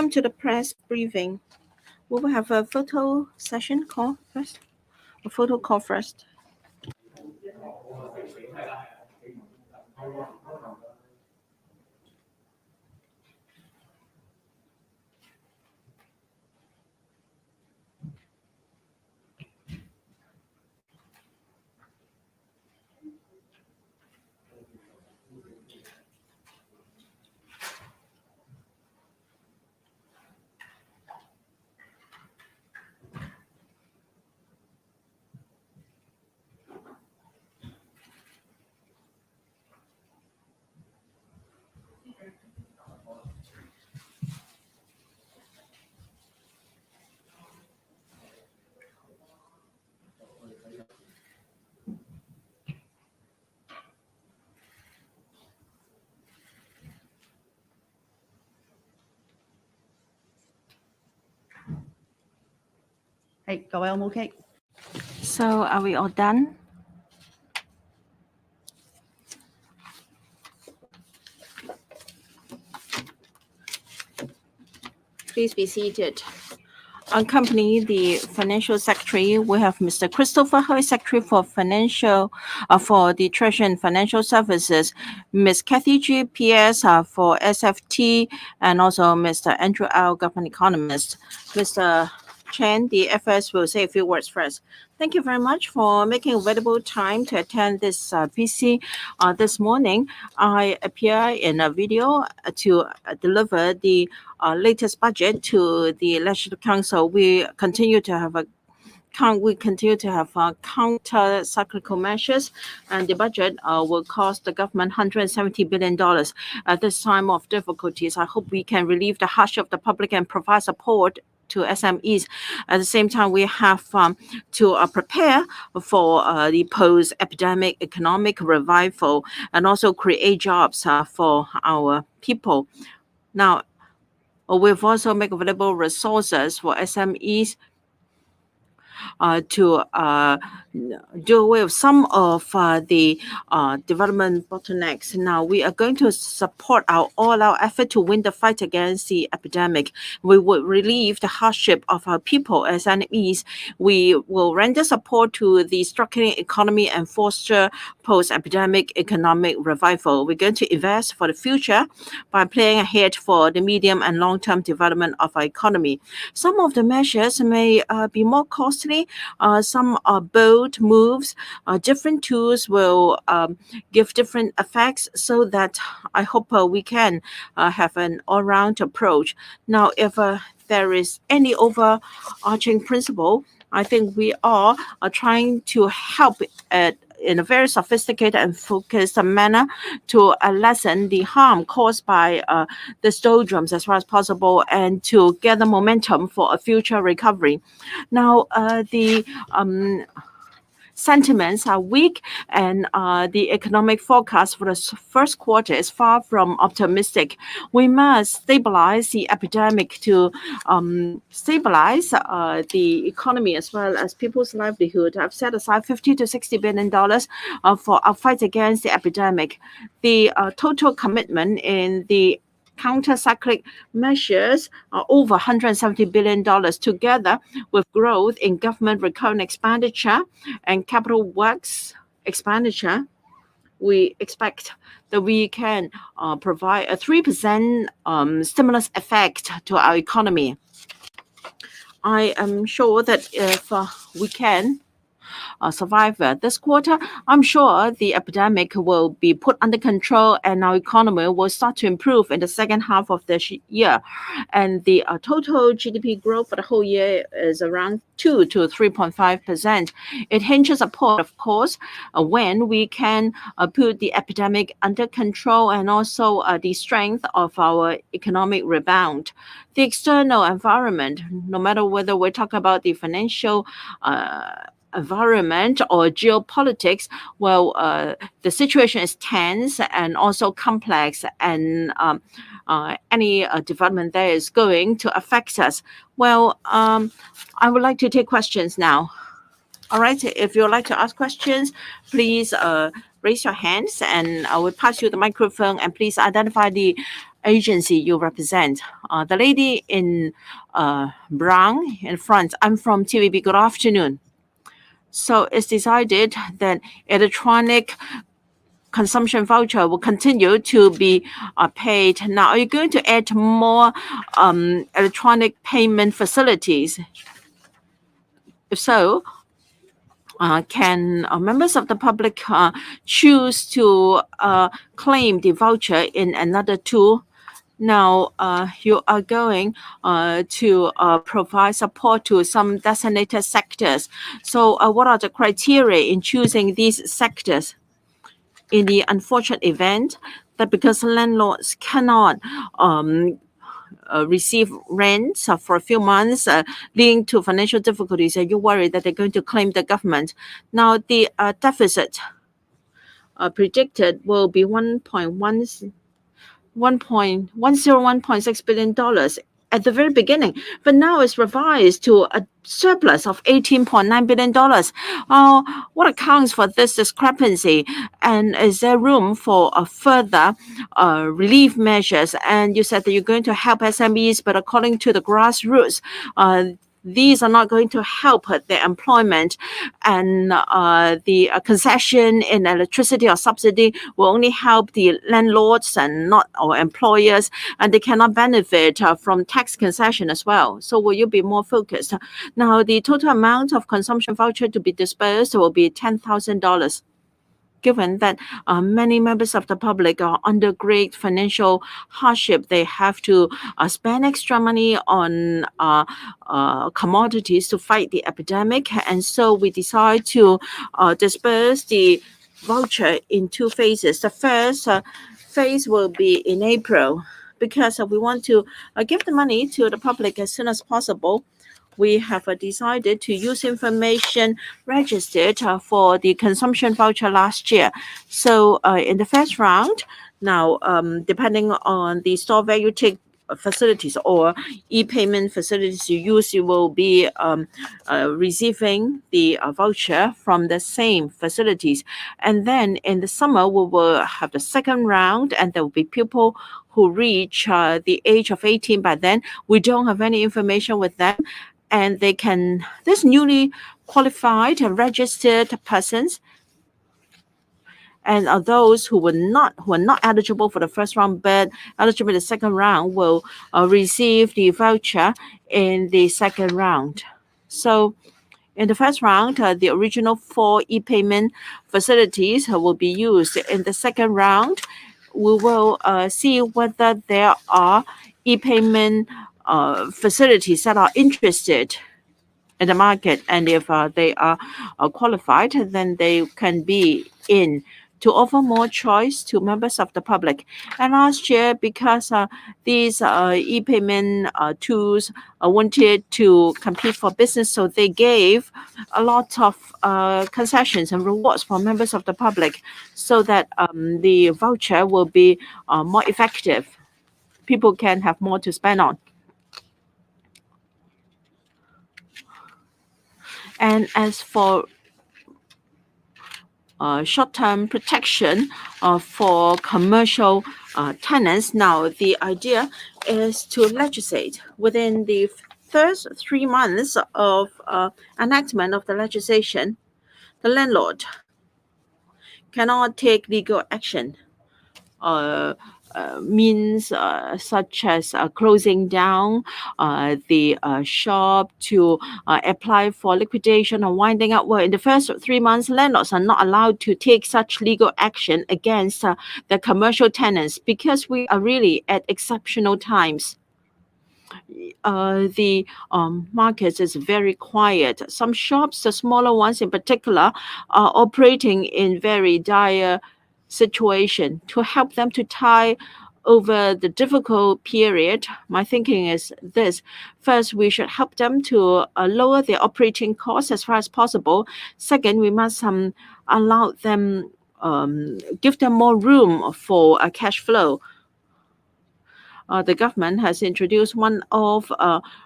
on to the press briefing. We will have a photo session call first. A photo call first. Hey, 各位有冇 OK？ So are we all done? Please be seated. Accompany the Financial Secretary, we have Mr. Christopher Hui, Secretary for for the Treasury and Financial Services, Ms. Kathy G. PS for SFT, and also Mr. Andrew Au, Government Economist. Mr. Chen, the FS, will say a few words first. Thank you very much for making available time to attend this PC. This morning, I appear in a video to deliver the latest budget to the Legislative Council. We continue to have counter-cyclical measures, and the budget will cost the government $170 billion. At this time of difficulties, I hope we can relieve the hardship of the public and provide support to SMEs. At the same time, we have to prepare for the post-epidemic economic revival and also create jobs for our people. Now, we've also made available resources for SMEs to deal with some of the development bottlenecks. Now, we are going to support all our effort to win the fight against the epidemic. We will relieve the hardship of our people as SMEs. We will render support to the struggling economy and foster post-epidemic economic revival. We're going to invest for the future by planning ahead for the medium and long-term development of our economy. Some of the measures may be more costly. Some are bold moves. Different tools will give different effects so that I hope we can have an all-round approach. Now, if there is any overarching principle, I think we are trying to help in a very sophisticated and focused manner to lessen the harm caused by the doldrums as far as possible and to gather momentum for a future recovery. Now, the sentiments are weak, and the economic forecast for the first quarter is far from optimistic. We must stabilize the epidemic to stabilize the economy as well as people's livelihood. I've set aside $50 to $60 billion for our fight against the epidemic. The total commitment in the counter-cyclic measures are over $170 billion, together with growth in government recurrent expenditure and capital works expenditure. We expect that we can provide a 3% stimulus effect to our economy. I am sure that if we can survive this quarter, I'm sure the epidemic will be put under control and our economy will start to improve in the second half of this year. And the total GDP growth for the whole year is around 2 to 3.5%. It hinges upon, of course, when we can put the epidemic under control and also the strength of our economic rebound. The external environment, no matter whether we talk about the financial environment or geopolitics, well, the situation is tense and also complex, and any development there is going to affect us. Well, I would like to take questions now. All right, if you would like to ask questions, please raise your hands and I will pass you the microphone, and please identify the agency you represent. The lady in brown in front, I'm from TVB. Good afternoon. So it's decided that electronic consumption voucher will continue to be paid. Now, are you going to add more electronic payment facilities? If so, can members of the public choose to claim the voucher in another tool? Now, you are going to provide support to some designated sectors. So what are the criteria in choosing these sectors? In the unfortunate event that because landlords cannot receive rents for a few months, leading to financial difficulties, and you're worried that they're going to claim the government. Now, the deficit predicted will be $1.6 billion at the very beginning, but now it's revised to a surplus of $18.9 billion. What accounts for this discrepancy? And is there room for further relief measures? And you said that you're going to help SMEs, but according to the grassroots, these are not going to help their employment, and the concession in electricity or subsidy will only help the landlords and not our employers, and they cannot benefit from tax concession as well. So will you be more focused? Now, the total amount of consumption voucher to be dispersed will be $10,000. Given that many members of the public are under great financial hardship, they have to spend extra money on commodities to fight the epidemic. And so we decide to disperse the voucher in two phases. The first phase will be in April because we want to give the money to the public as soon as possible. We have decided to use information registered for the consumption voucher last year. So in the first round, now depending on the store value take facilities or e-payment facilities you use, you will be receiving the voucher from the same facilities. And then in the summer, we will have the second round, and there will be people who reach the age of 18 by then. We don't have any information with them, and this newly qualified and registered persons and those who are not eligible for the first round but eligible in the second round will receive the voucher in the second round. So in the first round, the original 4 e-payment facilities will be used. In the second round, we will see whether there are e-payment facilities that are interested in the market, and if they are qualified, then they can be in to offer more choice to members of the public. And last year, because these e-payment tools wanted to compete for business, so they gave a lot of concessions and rewards for members of the public so that the voucher will be more effective. People can have more to spend on. And as for short-term protection for commercial tenants, now the idea is to legislate within the first 3 months of enactment of the legislation. The landlord cannot take legal action. Means such as closing down the shop, to apply for liquidation or winding up. Well, in the first 3 months, landlords are not allowed to take such legal action against the commercial tenants because we are really at exceptional times. The market is very quiet. Some shops, the smaller ones in particular, are operating in very dire situation. To help them to tie over the difficult period, my thinking is this. First, we should help them to lower their operating costs as far as possible. Second, we must allow them, give them more room for a cash flow. The government has introduced one-off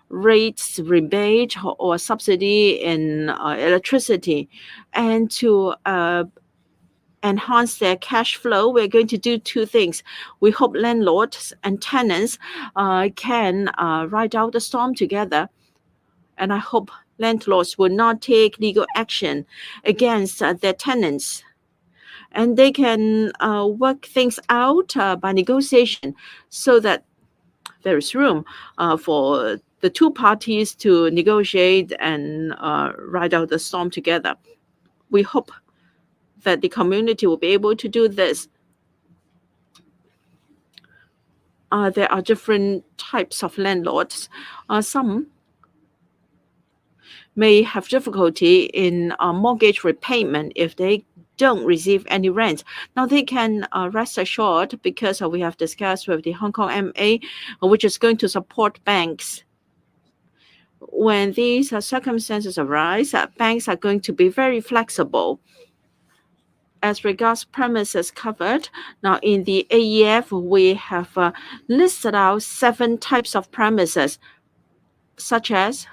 rates rebate or subsidy in electricity, and to enhance their cash flow, we're going to do two things. We hope landlords and tenants can ride out the storm together. And I hope landlords will not take legal action against their tenants. And they can work things out by negotiation so that there is room for the two parties to negotiate and ride out the storm together. We hope that the community will be able to do this. There are different types of landlords. Some may have difficulty in mortgage repayment if they don't receive any rent. Now they can rest assured because we have discussed with the Hong Kong MA, which is going to support banks. When these circumstances arise, banks are going to be very flexible. As regards premises covered, now in the AEF, we have listed out 7 types of premises, such as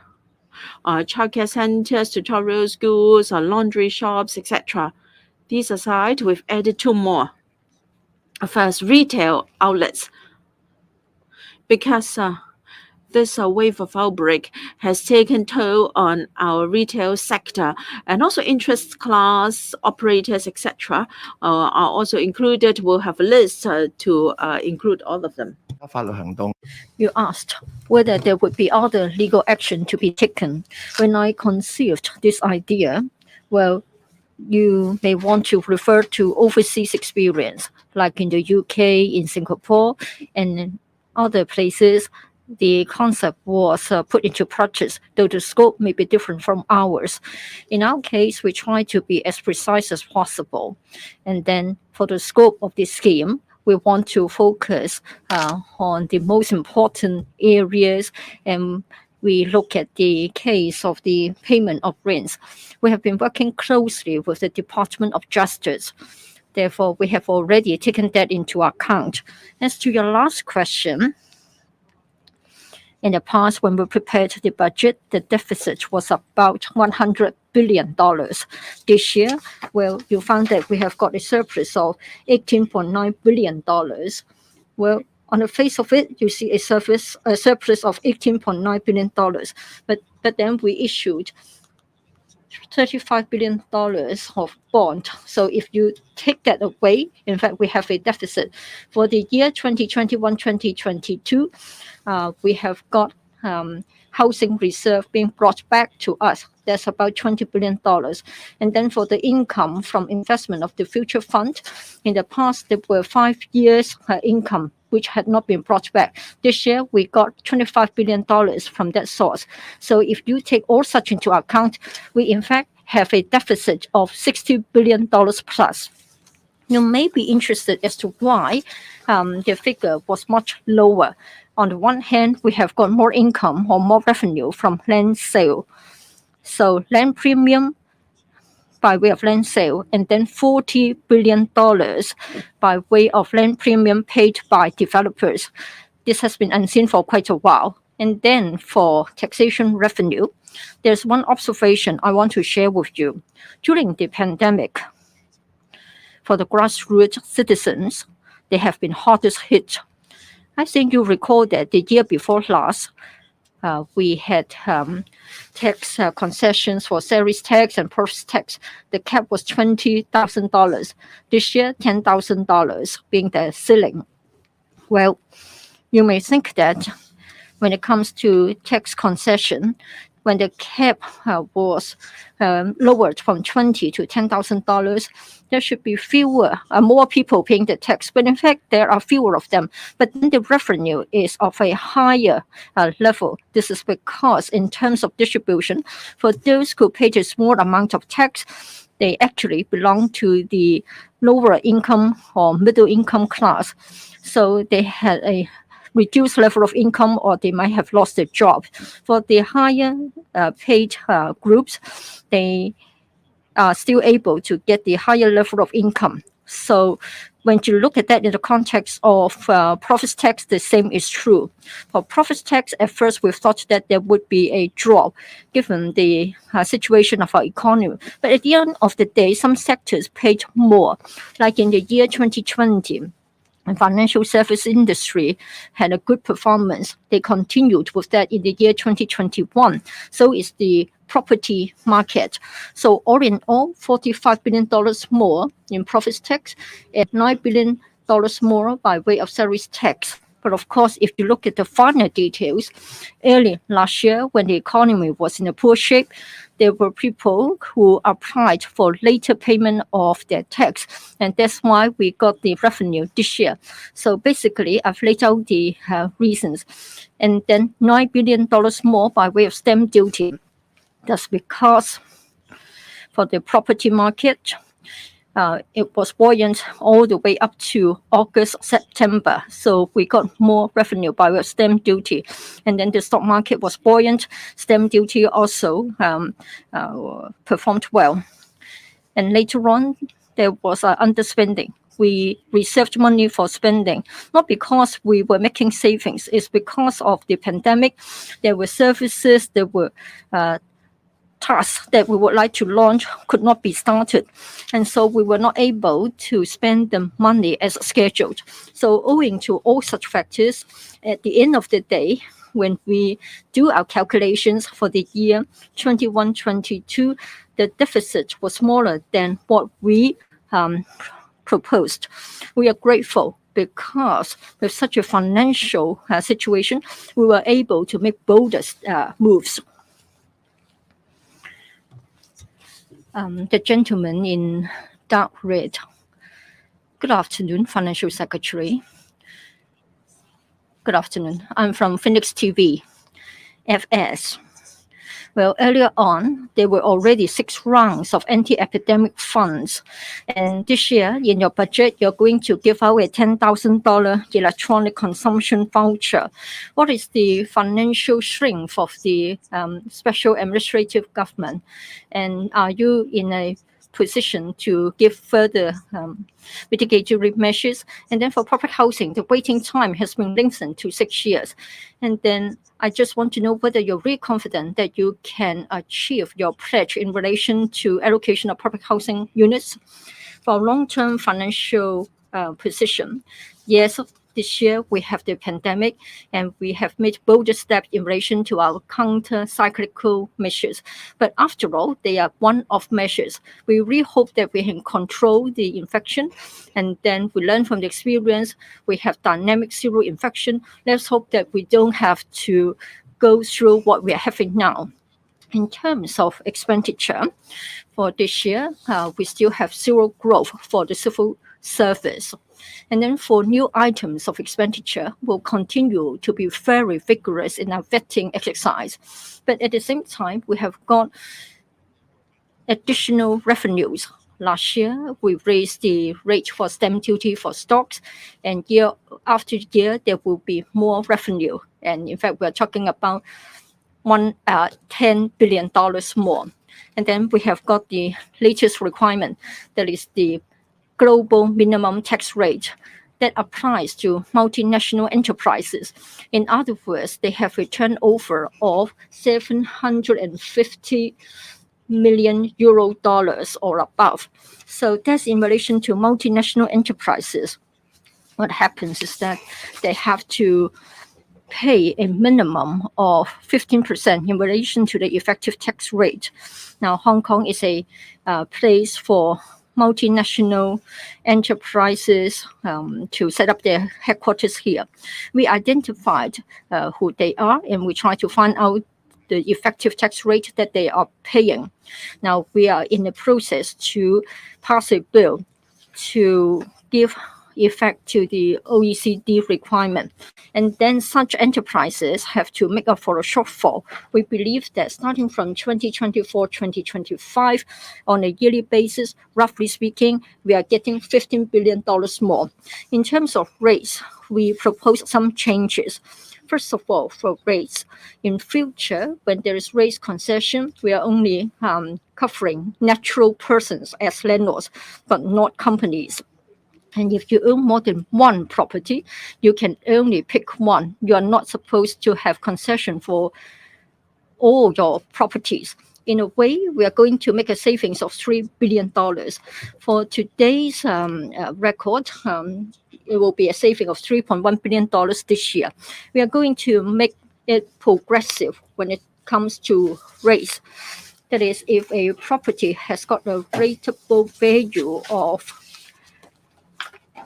childcare centers, tutorial schools, laundry shops, etc. These aside, we've added 2 more. First, retail outlets. Because this wave of outbreak has taken toll on our retail sector, and also interest class operators, etc., are also included. We'll have a list to include all of them. You asked whether there would be other legal action to be taken. When I conceived this idea, well, you may want to refer to overseas experience, like in the UK, in Singapore, and in other places. The concept was put into practice, though the scope may be different from ours. In our case, we try to be as precise as possible. And then for the scope of this scheme, we want to focus on the most important areas, and we look at the case of the payment of rents. We have been working closely with the Department of Justice. Therefore, we have already taken that into account. As to your last question, in the past, when we prepared the budget, the deficit was about $100 billion. This year, well, you found that we have got a surplus of $18.9 billion. Well, on the face of it, you see a surplus of $18.9 billion. But then we issued $35 billion of bond. So if you take that away, in fact, we have a deficit. For the year 2021-2022, we have got housing reserve being brought back to us. That's about $20 billion. And then for the income from investment of the future fund, in the past, there were 5 years income which had not been brought back. This year, we got $25 billion from that source. So if you take all such into account, we in fact have a deficit of $60 billion plus. You may be interested as to why the figure was much lower. On the one hand, we have got more income or more revenue from land sale. So land premium by way of land sale, and then $40 billion by way of land premium paid by developers. This has been unseen for quite a while. And then for taxation revenue, there's one observation I want to share with you. During the pandemic, for the grassroots citizens, they have been hardest hit. I think you recall that the year before last, we had tax concessions for sales tax and profits tax. The cap was $20,000. This year, $10,000 being the ceiling. Well, you may think that when it comes to tax concession, when the cap was lowered from $20,000 to $10,000, there should be more people paying the tax. But in fact, there are fewer of them. But then the revenue is of a higher level. This is because in terms of distribution, for those who paid a small amount of tax, they actually belong to the lower income or middle income class. So they had a reduced level of income, or they might have lost their job. For the higher paid groups, they are still able to get the higher level of income. So when you look at that in the context of profits tax, the same is true. For profits tax, at first we thought that there would be a drop given the situation of our economy. But at the end of the day, some sectors paid more. Like in the year 2020, the financial service industry had a good performance. They continued with that in the year 2021. So is the property market. So all in all, $45 billion more in profits tax and $9 billion more by way of salaries tax. But of course, if you look at the finer details, early last year when the economy was in a poor shape, there were people who applied for later payment of their tax. And that's why we got the revenue this year. So basically, I've laid out the reasons. And then $9 billion more by way of stamp duty. That's because for the property market, it was buoyant all the way up to August, September. So we got more revenue by way of stamp duty. And then the stock market was buoyant. Stamp duty also performed well. And later on, there was underspending. We reserved money for spending, not because we were making savings. It's because of the pandemic. There were services, there were tasks that we would like to launch could not be started. And so we were not able to spend the money as scheduled. So owing to all such factors, at the end of the day, when we do our calculations for the year 21-22, the deficit was smaller than what we proposed. We are grateful because with such a financial situation, we were able to make bolder moves. The gentleman in dark red. Good afternoon, Financial Secretary. Good afternoon. I'm from Phoenix TV, FS. Well, earlier on, there were already 6 rounds of anti-epidemic funds. And this year, in your budget, you're going to give out a $10,000 electronic consumption voucher. What is the financial strength of the special administrative government? And are you in a position to give further mitigatory measures? And then for public housing, the waiting time has been lengthened to 6 years. And then I just want to know whether you're really confident that you can achieve your pledge in relation to allocation of public housing units. For long-term financial position, yes, this year we have the pandemic and we have made bolder steps in relation to our counter-cyclical measures. But after all, they are one-off measures. We really hope that we can control the infection and then we learn from the experience. We have dynamic zero infection. Let's hope that we don't have to go through what we are having now. In terms of expenditure, for this year, we still have zero growth for the civil service. And then for new items of expenditure, we'll continue to be very vigorous in our vetting exercise. But at the same time, we have got additional revenues. Last year, we raised the rate for stamp duty for stocks, and year after year, there will be more revenue. And in fact, we're talking about $10 billion more. And then we have got the latest requirement, that is the global minimum tax rate that applies to multinational enterprises. In other words, they have a turnover of 750 million euro dollars or above. So that's in relation to multinational enterprises. What happens is that they have to pay a minimum of 15% in relation to the effective tax rate. Now, Hong Kong is a place for multinational enterprises to set up their headquarters here. We identified who they are and we try to find out the effective tax rate that they are paying. Now, we are in the process to pass a bill to give effect to the OECD requirement. And then such enterprises have to make up for a shortfall. We believe that starting from 2024-2025, on a yearly basis, roughly speaking, we are getting $15 billion more. In terms of rates, we propose some changes. First of all, for rates, in future, when there is rates concession, we are only covering natural persons as landlords, but not companies. And if you own more than one property, you can only pick one. You are not supposed to have concession for all your properties. In a way, we are going to make a savings of $3 billion. For today's record, it will be a saving of $3.1 billion this year. We are going to make it progressive when it comes to rates. That is, if a property has got a rateable value of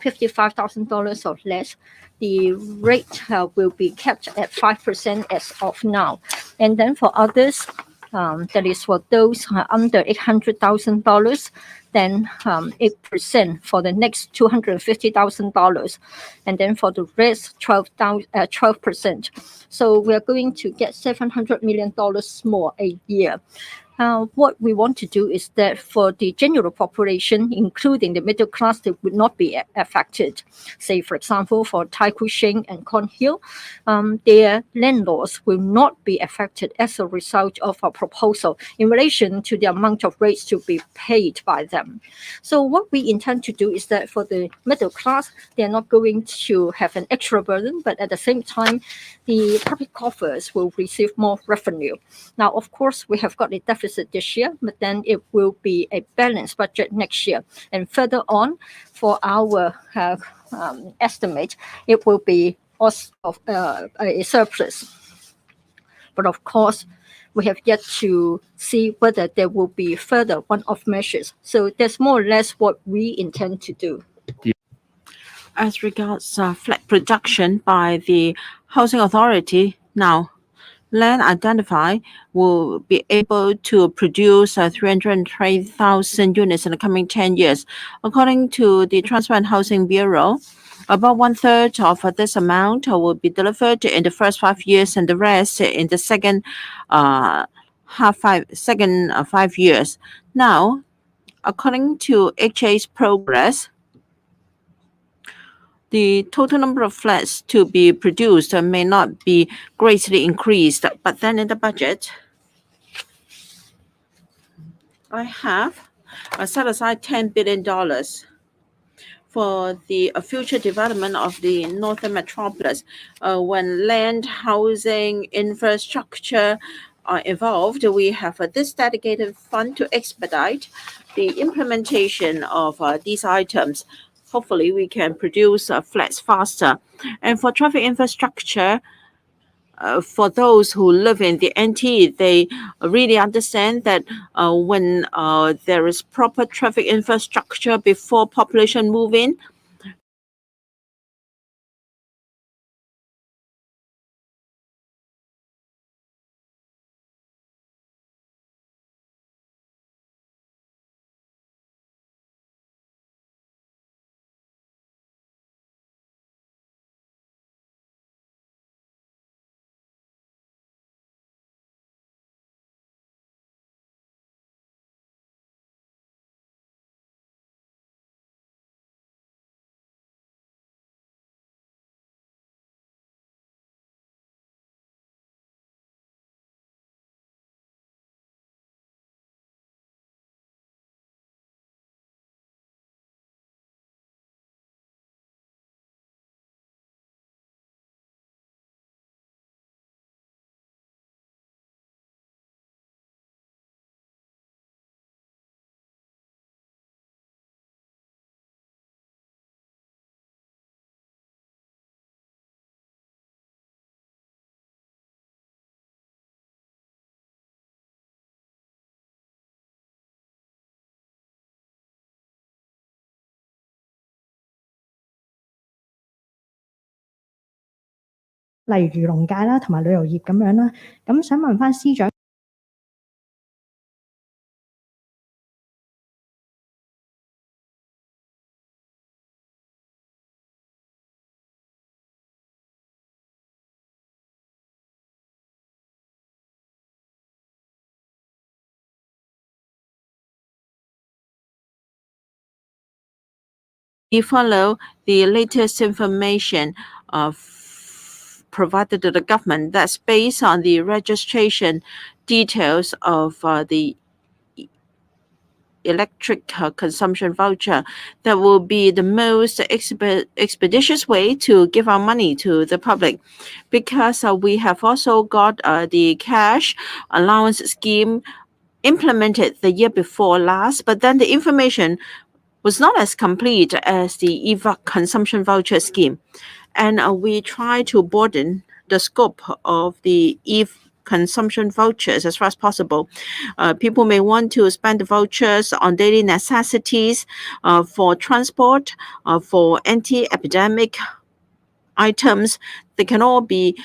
$55,000 or less, the rate will be kept at 5% as of now. And then for others, that is for those under $800,000, then 8% for the next $250,000. And then for the rest, 12%. So we are going to get $700 million more a year. What we want to do is that for the general population, including the middle class, they would not be affected. Say, for example, for Tai Kwu Shing and Cornhill, their landlords will not be affected as a result of our proposal in relation to the amount of rates to be paid by them. So what we intend to do is that for the middle class, they're not going to have an extra burden, but at the same time, the public coffers will receive more revenue. Now, of course, we have got a deficit this year, but then it will be a balanced budget next year. And further on, for our estimate, it will be also a surplus. But of course, we have yet to see whether there will be further one-off measures. So that's more or less what we intend to do. As regards flat production by the Housing Authority, now land identified will be able to produce 303,000 units in the coming 10 years. According to the Transport and Housing Bureau, about 1/3 of this amount will be delivered in the first 5 years and the rest in the second 5 years. Now, according to HA's progress, the total number of flats to be produced may not be greatly increased, but then in the budget, I have set aside $10 billion for the future development of the Northern Metropolis. When land, housing, infrastructure are involved, we have this dedicated fund to expedite the implementation of these items. Hopefully, we can produce flats faster. And for traffic infrastructure, for those who live in the NT, they really understand that when there is proper traffic infrastructure before population move in,例如農界啦，同埋旅遊業咁樣啦。咁想問翻司長。we follow the latest information provided to the government that's based on the registration details of the electric consumption voucher. That will be the most expeditious way to give our money to the public, because we have also got the cash allowance scheme implemented the year before last, but then the information was not as complete as the consumption voucher scheme. And we try to broaden the scope of the consumption vouchers as far as possible. People may want to spend the vouchers on daily necessities, for transport, for anti-epidemic items. They can all be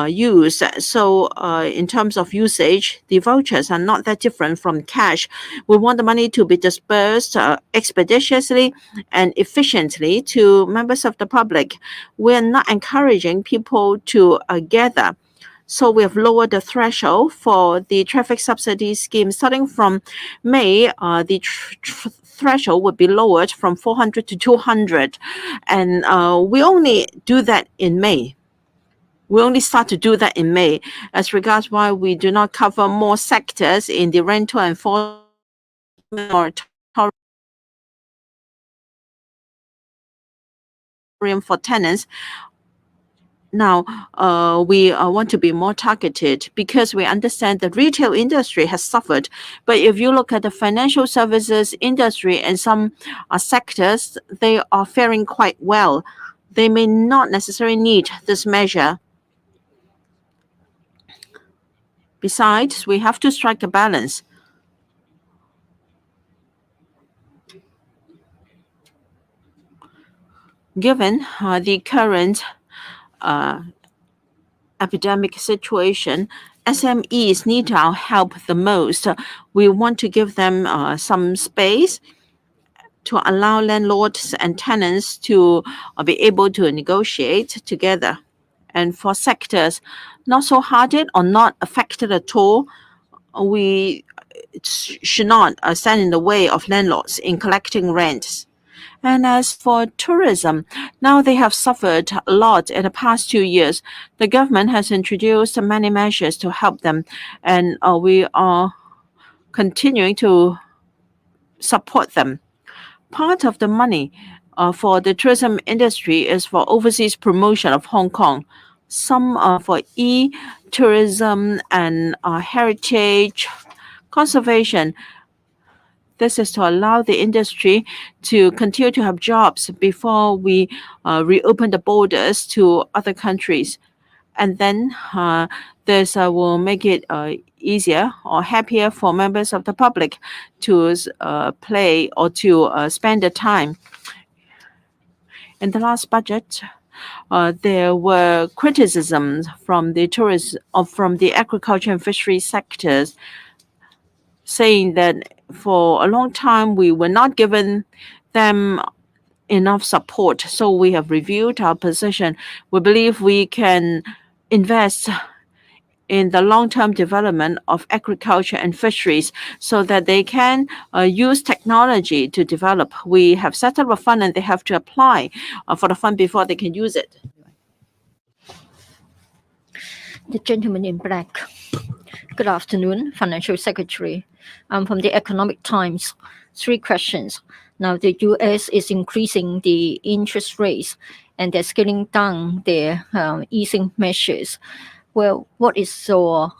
used. So in terms of usage, the vouchers are not that different from cash. We want the money to be dispersed expeditiously and efficiently to members of the public. We are not encouraging people to gather. So we have lowered the threshold for the traffic subsidy scheme. Starting from May, the threshold would be lowered from 400 to 200. And we only do that in May. We only start to do that in May. As regards why we do not cover more sectors in the rental enforcement moratorium for tenants. Now, we want to be more targeted because we understand the retail industry has suffered. But if you look at the financial services industry and some sectors, they are faring quite well. They may not necessarily need this measure. Besides, we have to strike a balance. Given the current epidemic situation, SMEs need our help the most. We want to give them some space to allow landlords and tenants to be able to negotiate together. And for sectors not so hard hit or not affected at all, we should not stand in the way of landlords in collecting rents. And as for tourism, now they have suffered a lot in the past 2 years. The government has introduced many measures to help them, and we are continuing to support them. Part of the money for the tourism industry is for overseas promotion of Hong Kong. Some for e-tourism and heritage conservation. This is to allow the industry to continue to have jobs before we reopen the borders to other countries. And then this will make it easier or happier for members of the public to play or to spend the time. In the last budget, there were criticisms from the tourist or from the agriculture and fishery sectors, saying that for a long time we were not given them enough support. So we have reviewed our position. We believe we can invest in the long-term development of agriculture and fisheries so that they can use technology to develop. We have set up a fund and they have to apply for the fund before they can use it. The gentleman in black. Good afternoon, Financial Secretary. I'm from the Economic Times. 3 questions. Now, the U.S. is increasing the interest rates and they're scaling down their easing measures. Well, what is your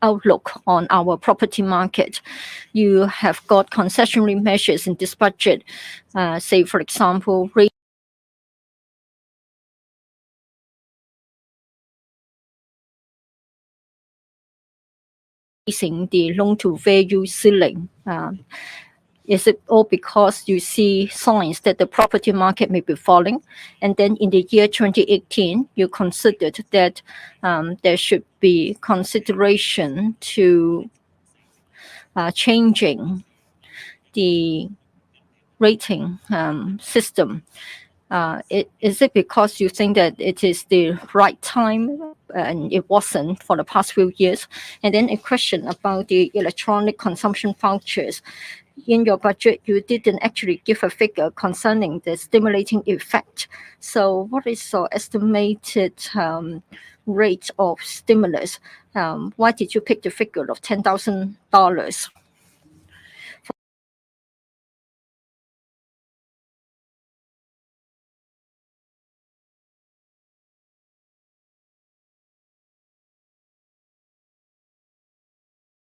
outlook on our property market? You have got concessionary measures in this budget, say, for example, raising the loan-to-value ceiling. Is it all because you see signs that the property market may be falling? And then in the year 2018, you considered that there should be consideration to changing the rating system. Is it because you think that it is the right time and it wasn't for the past few years? And then a question about the electronic consumption vouchers. In your budget, you didn't actually give a figure concerning the stimulating effect. So what is your estimated rate of stimulus? Why did you pick the figure of $10,000?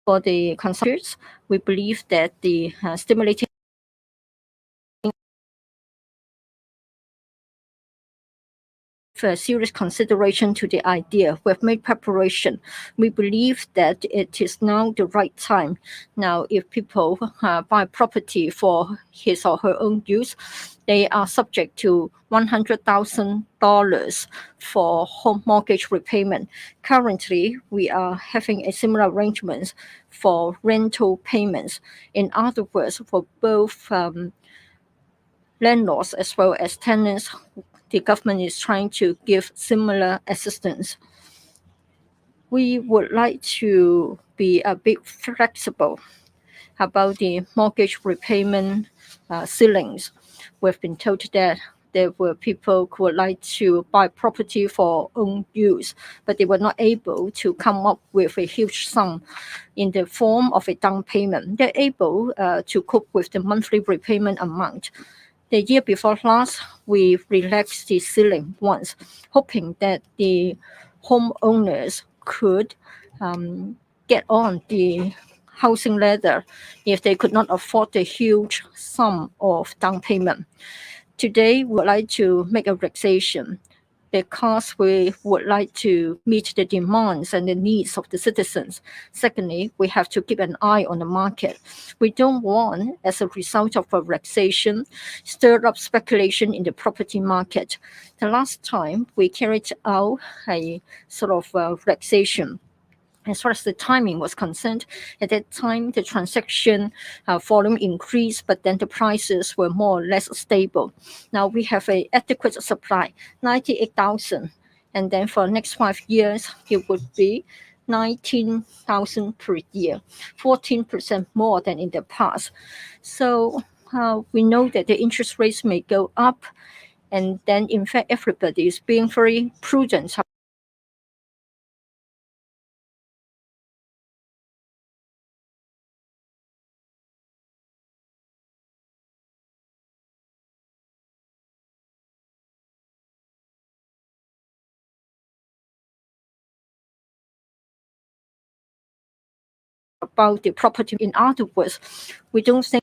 For the consumers, we believe that the stimulating serious consideration to the idea. We've made preparation. We believe that it is now the right time. Now, if people buy property for his or her own use, they are subject to $100,000 for home mortgage repayment. Currently, we are having a similar arrangement for rental payments. In other words, for both landlords as well as tenants, the government is trying to give similar assistance. We would like to be a bit flexible about the mortgage repayment ceilings. We've been told that there were people who would like to buy property for own use, but they were not able to come up with a huge sum in the form of a down payment. They're able to cope with the monthly repayment amount. The year before last, we relaxed the ceiling once, hoping that the homeowners could get on the housing ladder if they could not afford the huge sum of down payment. Today, we would like to make a relaxation because we would like to meet the demands and the needs of the citizens. Secondly, we have to keep an eye on the market. We don't want, as a result of a relaxation, stir up speculation in the property market. The last time we carried out a sort of relaxation, as far as the timing was concerned, at that time the transaction volume increased, but then the prices were more or less stable. Now we have an adequate supply, 98,000, and then for the next 5 years it would be 19,000 per year, 14% more than in the past. So we know that the interest rates may go up, and then in fact everybody is being very prudent about the property. In other words, we don't think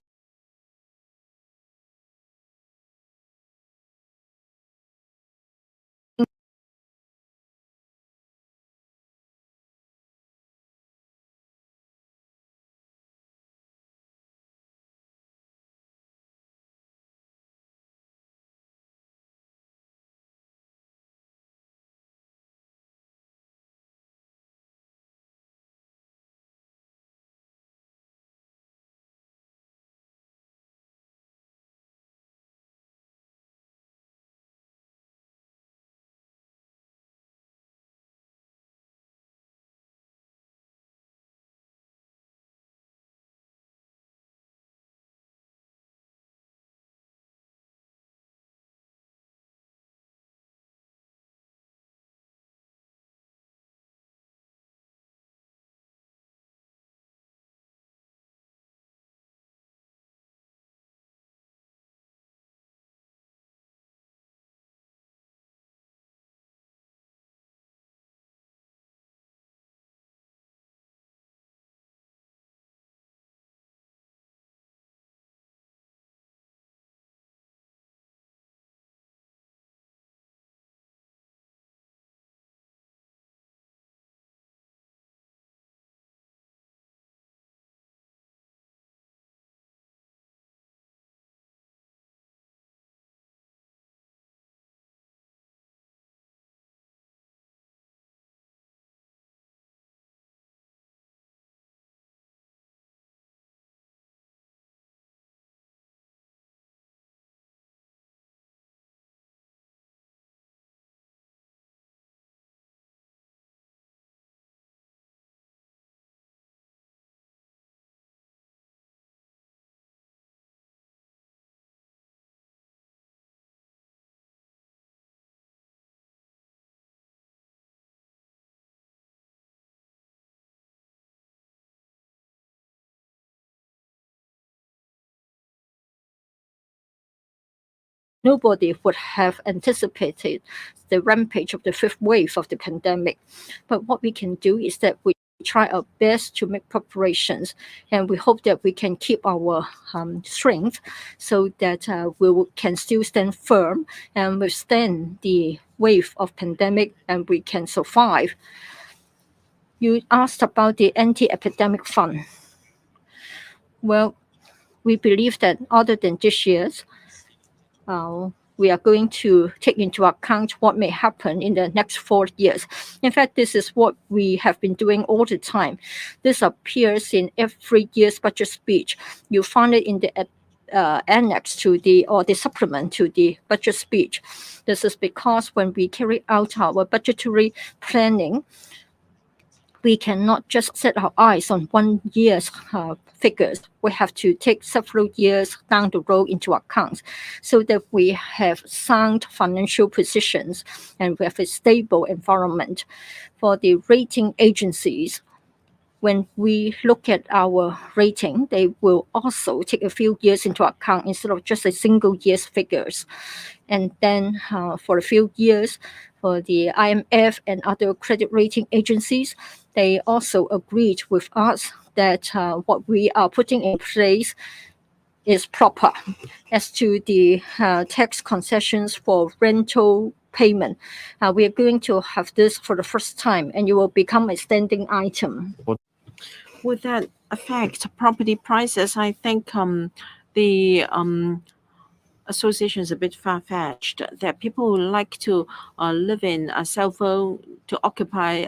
nobody would have anticipated the rampage of the fifth wave of the pandemic. But what we can do is that we try our best to make preparations, and we hope that we can keep our strength so that can still stand firm and withstand the wave of pandemic, and we can survive. You asked about the anti-epidemic fund. Well, we believe that other than this year's, we are going to take into account what may happen in the next 4 years. In fact, this is what we have been doing all the time. This appears in every year's budget speech. You find it in the annex to the supplement to the budget speech. This is because when we carry out our budgetary planning, we cannot just set our eyes on 1 year's figures. We have to take several years down the road into account so that we have sound financial positions and we have a stable environment. For the rating agencies, when we look at our rating, they will also take a few years into account instead of just a single year's figures. And then for a few years, for the IMF and other credit rating agencies, they also agreed with us that what we are putting in place is proper. As to the tax concessions for rental payment, we are going to have this for the first time, and it will become a standing item. Would that affect property prices? I think the association is a bit far-fetched, that people would like to live in a cell phone to occupy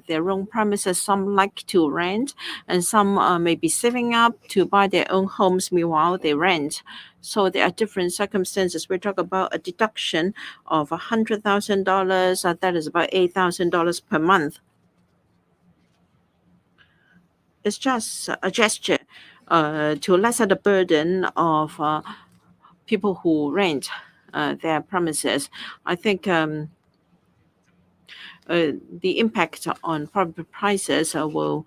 their own premises. Some like to rent, and some may be saving up to buy their own homes. Meanwhile, they rent. So there are different circumstances. We talk about a deduction of $100,000. That is about $8,000 per month. It's just a gesture to lessen the burden of people who rent their premises. I think the impact on property prices will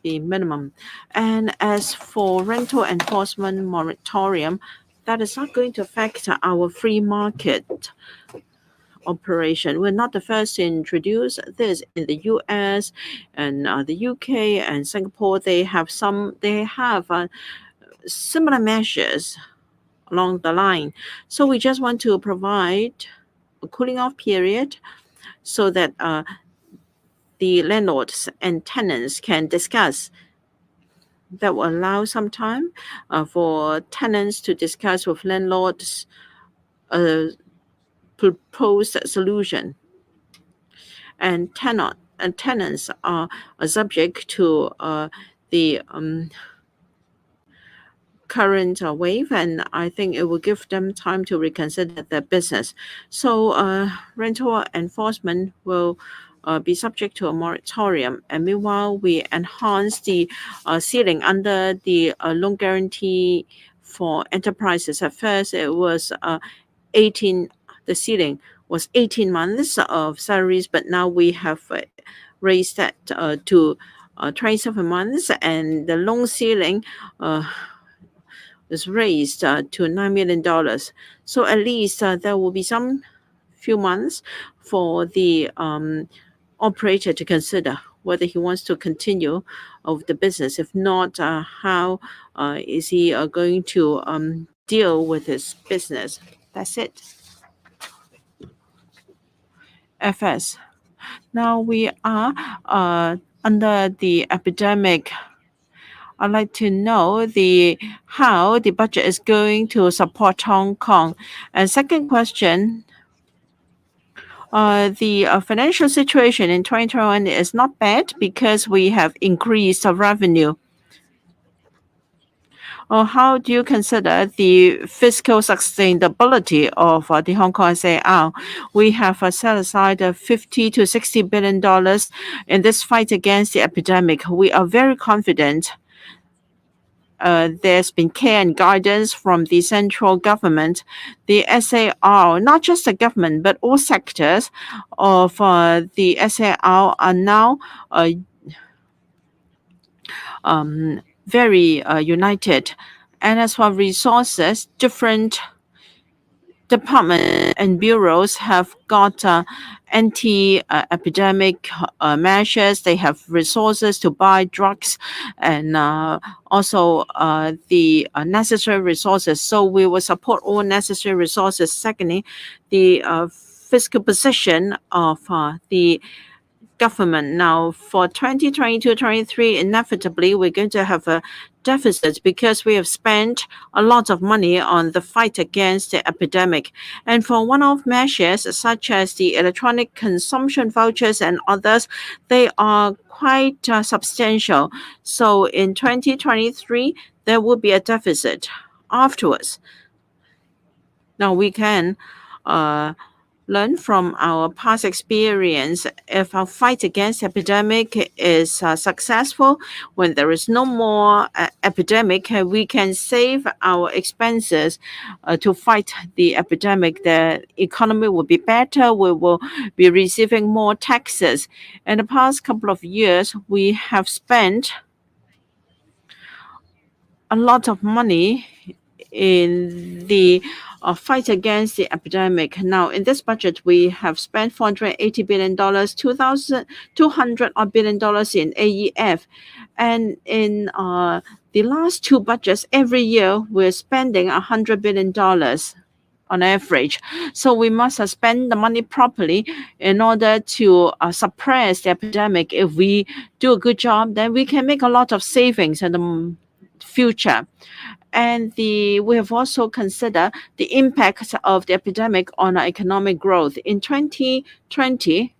be minimum. And as for rental enforcement moratorium, that is not going to affect our free market operation. We're not the first to introduce this in the US and the UK and Singapore. They have similar measures along the line. So we just want to provide a cooling off period so that the landlords and tenants can discuss. That will allow some time for tenants to discuss with landlords a proposed solution. And tenants are subject to the current wave, and I think it will give them time to reconsider their business. So rental enforcement will be subject to a moratorium, and meanwhile we enhance the ceiling under the loan guarantee for enterprises. At first it was 18, the ceiling was 18 months of salaries, but now we have raised that to 27 months, and the loan ceiling is raised to $9 million. So at least there will be some few months for the operator to consider whether he wants to continue with the business. If not, how is he going to deal with his business? That's it. FS. Now we are under the epidemic. I'd like to know how the budget is going to support Hong Kong. And second question, the financial situation in 2021 is not bad because we have increased our revenue. How do you consider the fiscal sustainability of the Hong Kong SAR? We have set aside $50 to $60 billion in this fight against the epidemic. We are very confident. There's been care and guidance from the central government. The SAR, not just the government, but all sectors of the SAR are now very united. And as for resources, different departments and bureaus have got anti-epidemic measures. They have resources to buy drugs and also the necessary resources. So we will support all necessary resources. Secondly, the fiscal position of the government. Now, for 2022-23, inevitably, we're going to have a deficit because we have spent a lot of money on the fight against the epidemic. And for one-off measures, such as the electronic consumption vouchers and others, they are quite substantial. So in 2023, there will be a deficit afterwards. Now, we can learn from our past experience. If our fight against epidemic is successful, when there is no more epidemic, we can save our expenses to fight the epidemic. The economy will be better. We will be receiving more taxes. In the past couple of years, we have spent a lot of money in the fight against the epidemic. Now, in this budget, we have spent $480 billion, $200 billion in AEF. And in the last two budgets, every year, we're spending $100 billion on average. So we must spend the money properly in order to suppress the epidemic. If we do a good job, then we can make a lot of savings in the future. And we have also considered the impact of the epidemic on our economic growth. In 2020,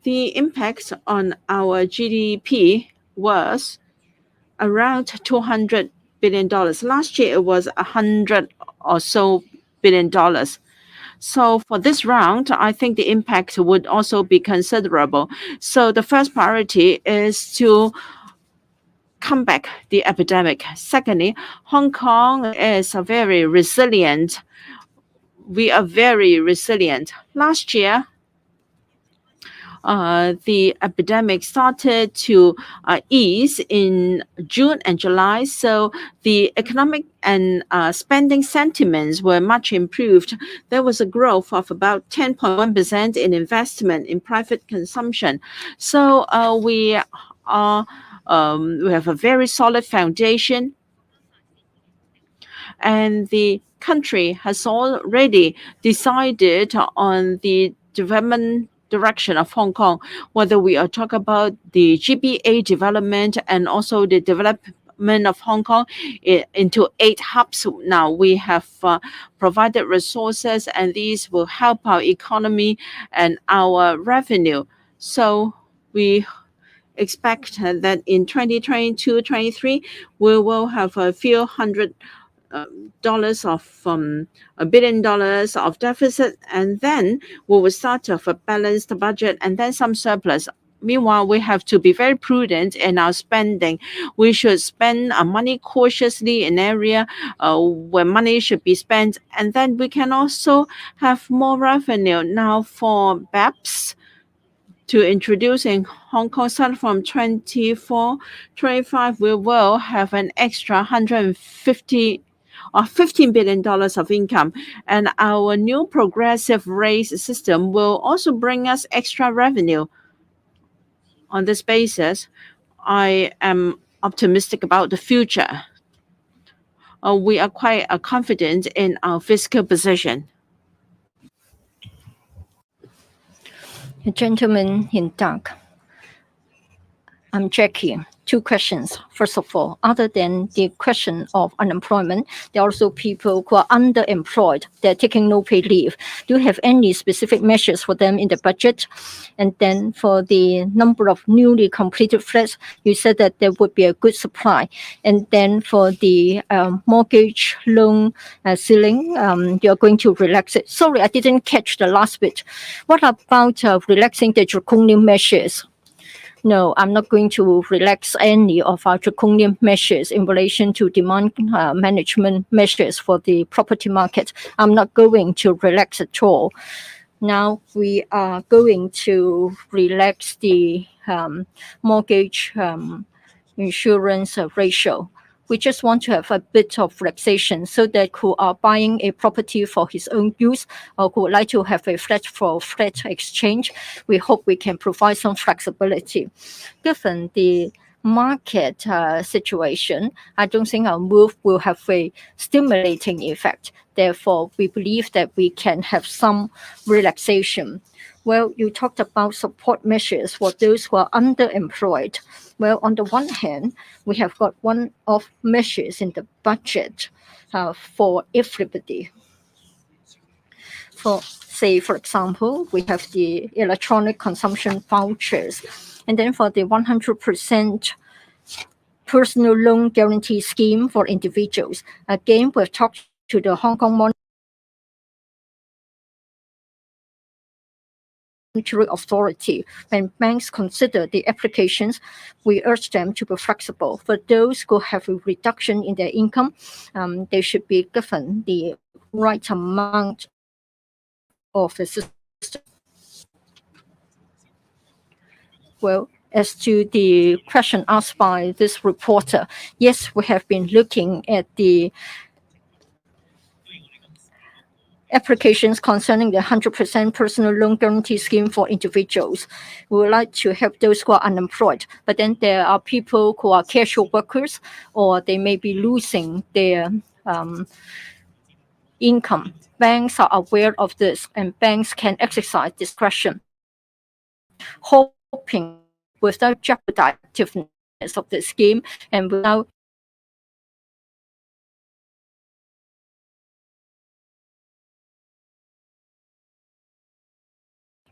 the impact on our GDP was around $200 billion. Last year, it was $100 or so billion. So for this round, I think the impact would also be considerable. So the first priority is to combat the epidemic. Secondly, Hong Kong is a very resilient. We are very resilient. Last year, the epidemic started to ease in June and July. So the economic and spending sentiments were much improved. There was a growth of about 10.1% in investment in private consumption. So we have a very solid foundation. And the country has already decided on the development direction of Hong Kong, whether we are talking about the GBA development and also the development of Hong Kong into 8 hubs. Now we have provided resources, and these will help our economy and our revenue. So we expect that in 2022-23, we will have a few $100 billion of deficit, and then we will start with a balanced budget and then some surplus. Meanwhile, we have to be very prudent in our spending. We should spend money cautiously in area where money should be spent, and then we can also have more revenue. Now for BEPS, to introduce in Hong Kong, starting from 24-25, we will have an extra 150 or $15 billion of income. And our new progressive rate system will also bring us extra revenue. On this basis, I am optimistic about the future. We are quite confident in our fiscal position. The gentleman in dark. I'm Jackie. 2 questions. First of all, other than the question of unemployment, there are also people who are underemployed. They're taking no pay leave. Do you have any specific measures for them in the budget? And then for the number of newly completed flats, you said that there would be a good supply. And then for the mortgage loan ceiling, you're going to relax it. Sorry, I didn't catch the last bit. What about relaxing the draconian measures? No, I'm not going to relax any of our draconian measures in relation to demand management measures for the property market. I'm not going to relax at all. Now we are going to relax the mortgage insurance ratio. We just want to have a bit of relaxation so that who are buying a property for his own use or who would like to have a flat for flat exchange, we hope we can provide some flexibility. Given the market situation, I don't think our move will have a stimulating effect. Therefore, we believe that we can have some relaxation. Well, you talked about support measures for those who are underemployed. Well, on the one hand, we have got one-off measures in the budget for everybody. For example, we have the electronic consumption vouchers. And then for the 100% personal loan guarantee scheme for individuals. Again, we've talked to the Hong Kong Monetary Authority. When banks consider the applications, we urge them to be flexible. For those who have a reduction in their income, they should be given the right amount of assistance. Well, as to the question asked by this reporter, yes, we have been looking at the applications concerning the 100% personal loan guarantee scheme for individuals. We would like to help those who are unemployed, but then there are people who are casual workers or they may be losing their income. Banks are aware of this and banks can exercise discretion, hoping without jeopardizing the effectiveness of the scheme and without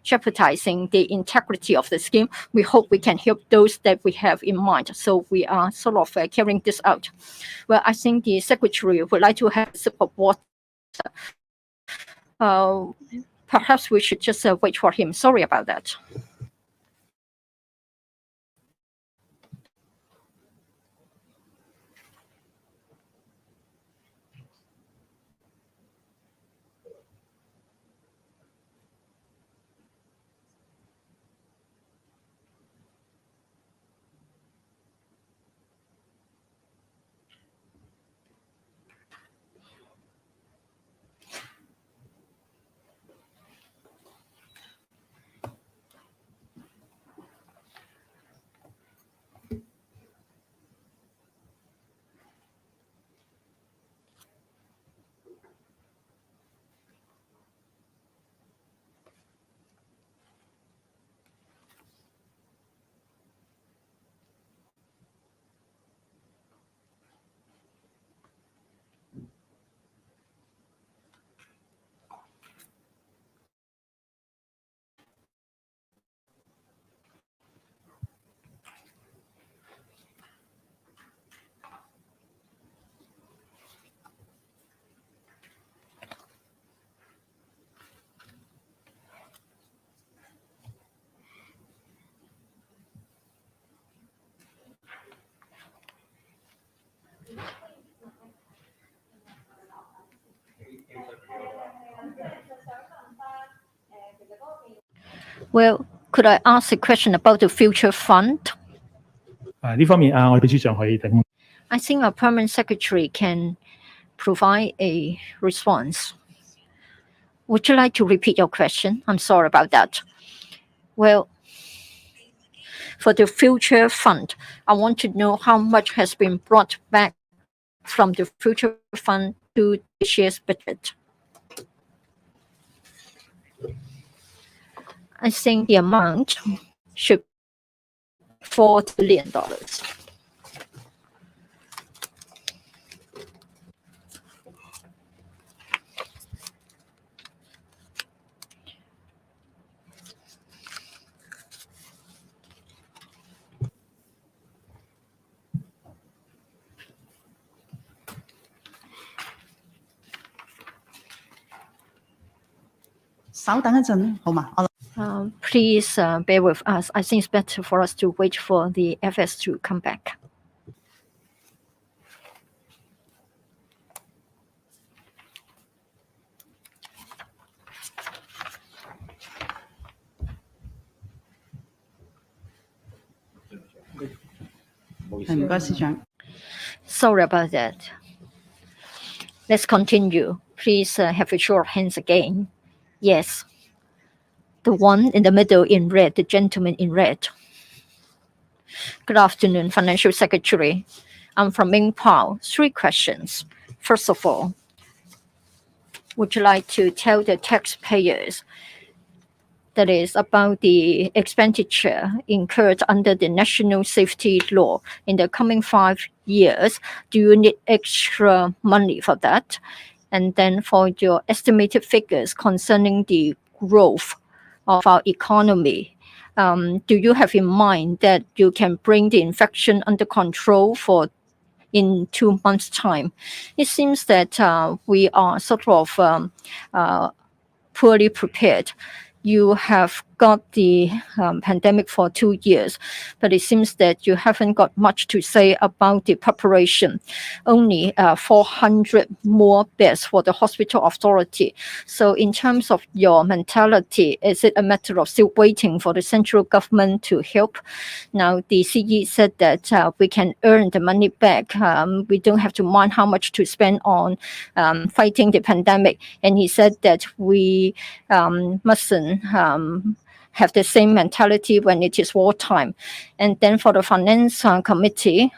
jeopardizing the integrity of the scheme. We hope we can help those that we have in mind. So we are sort of carrying this out. Well, I think the secretary would like to have a sip of water. Perhaps we should just wait for him. Sorry about that. Well, could I ask a question about the future fund? 呢方面我哋秘書長可以提供。I think our permanent secretary can provide a response. Would you like to repeat your question? I'm sorry about that. Well, for the future fund, I want to know how much has been brought back from the future fund to this year's budget. I think the amount should be $4 billion. Please bear with us. I think it's better for us to wait for the FS to come back. Sorry about that. Let's continue. Please have a show of hands again. Yes. The one in the middle in red, the gentleman in red. Good afternoon, Financial Secretary. I'm from Ming Pao. 3 questions. First of all, would you like to tell the taxpayers that is about the expenditure incurred under the national safety law in the coming 5 years? Do you need extra money for that? And then for your estimated figures concerning the growth of our economy, do you have in mind that you can bring the infection under control in 2 months' time? It seems that we are sort of poorly prepared. You have got the pandemic for 2 years, but it seems that you haven't got much to say about the preparation. Only 400 more beds for the hospital authority. So in terms of your mentality, is it a matter of still waiting for the central government to help? Now, the CE said that we can earn the money back. We don't have to mind how much to spend on fighting the pandemic. And he said that we mustn't have the same mentality when it is wartime. And then for the finance committee,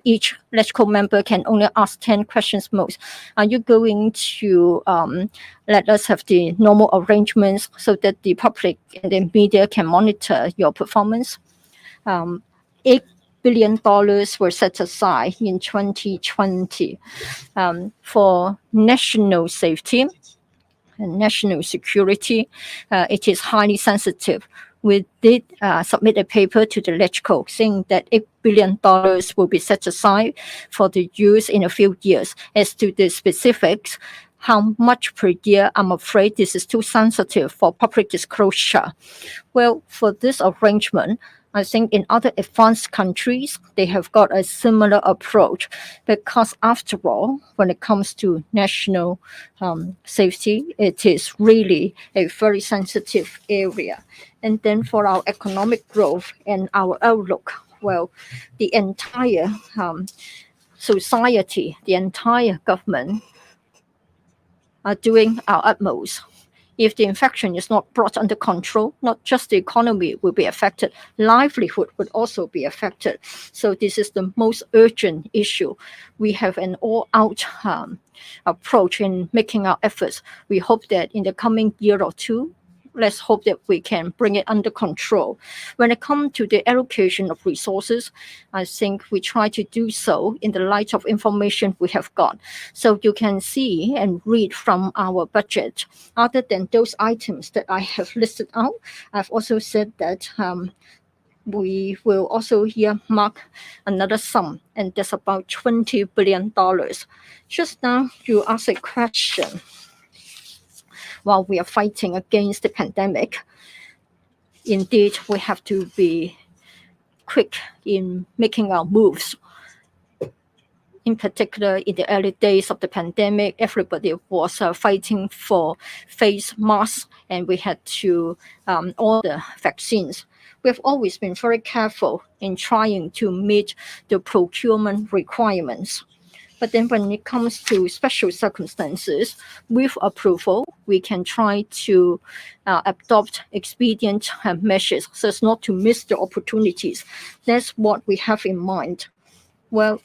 each LegCo member can only ask 10 questions most. Are you going to let us have the normal arrangements so that the public and the media can monitor your performance? $8 billion were set aside in 2020 for national safety and national security. It is highly sensitive. We did submit a paper to the LegCo saying that $8 billion will be set aside for the use in a few years. As to the specifics, how much per year, I'm afraid this is too sensitive for public disclosure. Well, for this arrangement, I think in other advanced countries, they have got a similar approach because after all, when it comes to national safety, it is really a very sensitive area. And then for our economic growth and our outlook, well, the entire society, the entire government are doing our utmost. If the infection is not brought under control, not just the economy will be affected, livelihood would also be affected. So this is the most urgent issue. We have an all-out approach in making our efforts. We hope that in the coming year or two, let's hope that we can bring it under control. When it comes to the allocation of resources, I think we try to do so in the light of information we have got. So you can see and read from our budget. Other than those items that I have listed out, I've also said that we will also earmark another sum, and that's about $20 billion. Just now, you asked a question. While we are fighting against the pandemic, indeed, we have to be quick in making our moves. In particular, in the early days of the pandemic, everybody was fighting for face masks, and we had to order vaccines. We have always been very careful in trying to meet the procurement requirements. But then when it comes to special circumstances, with approval, we can try to adopt expedient measures so as not to miss the opportunities. That's what we have in mind. Well,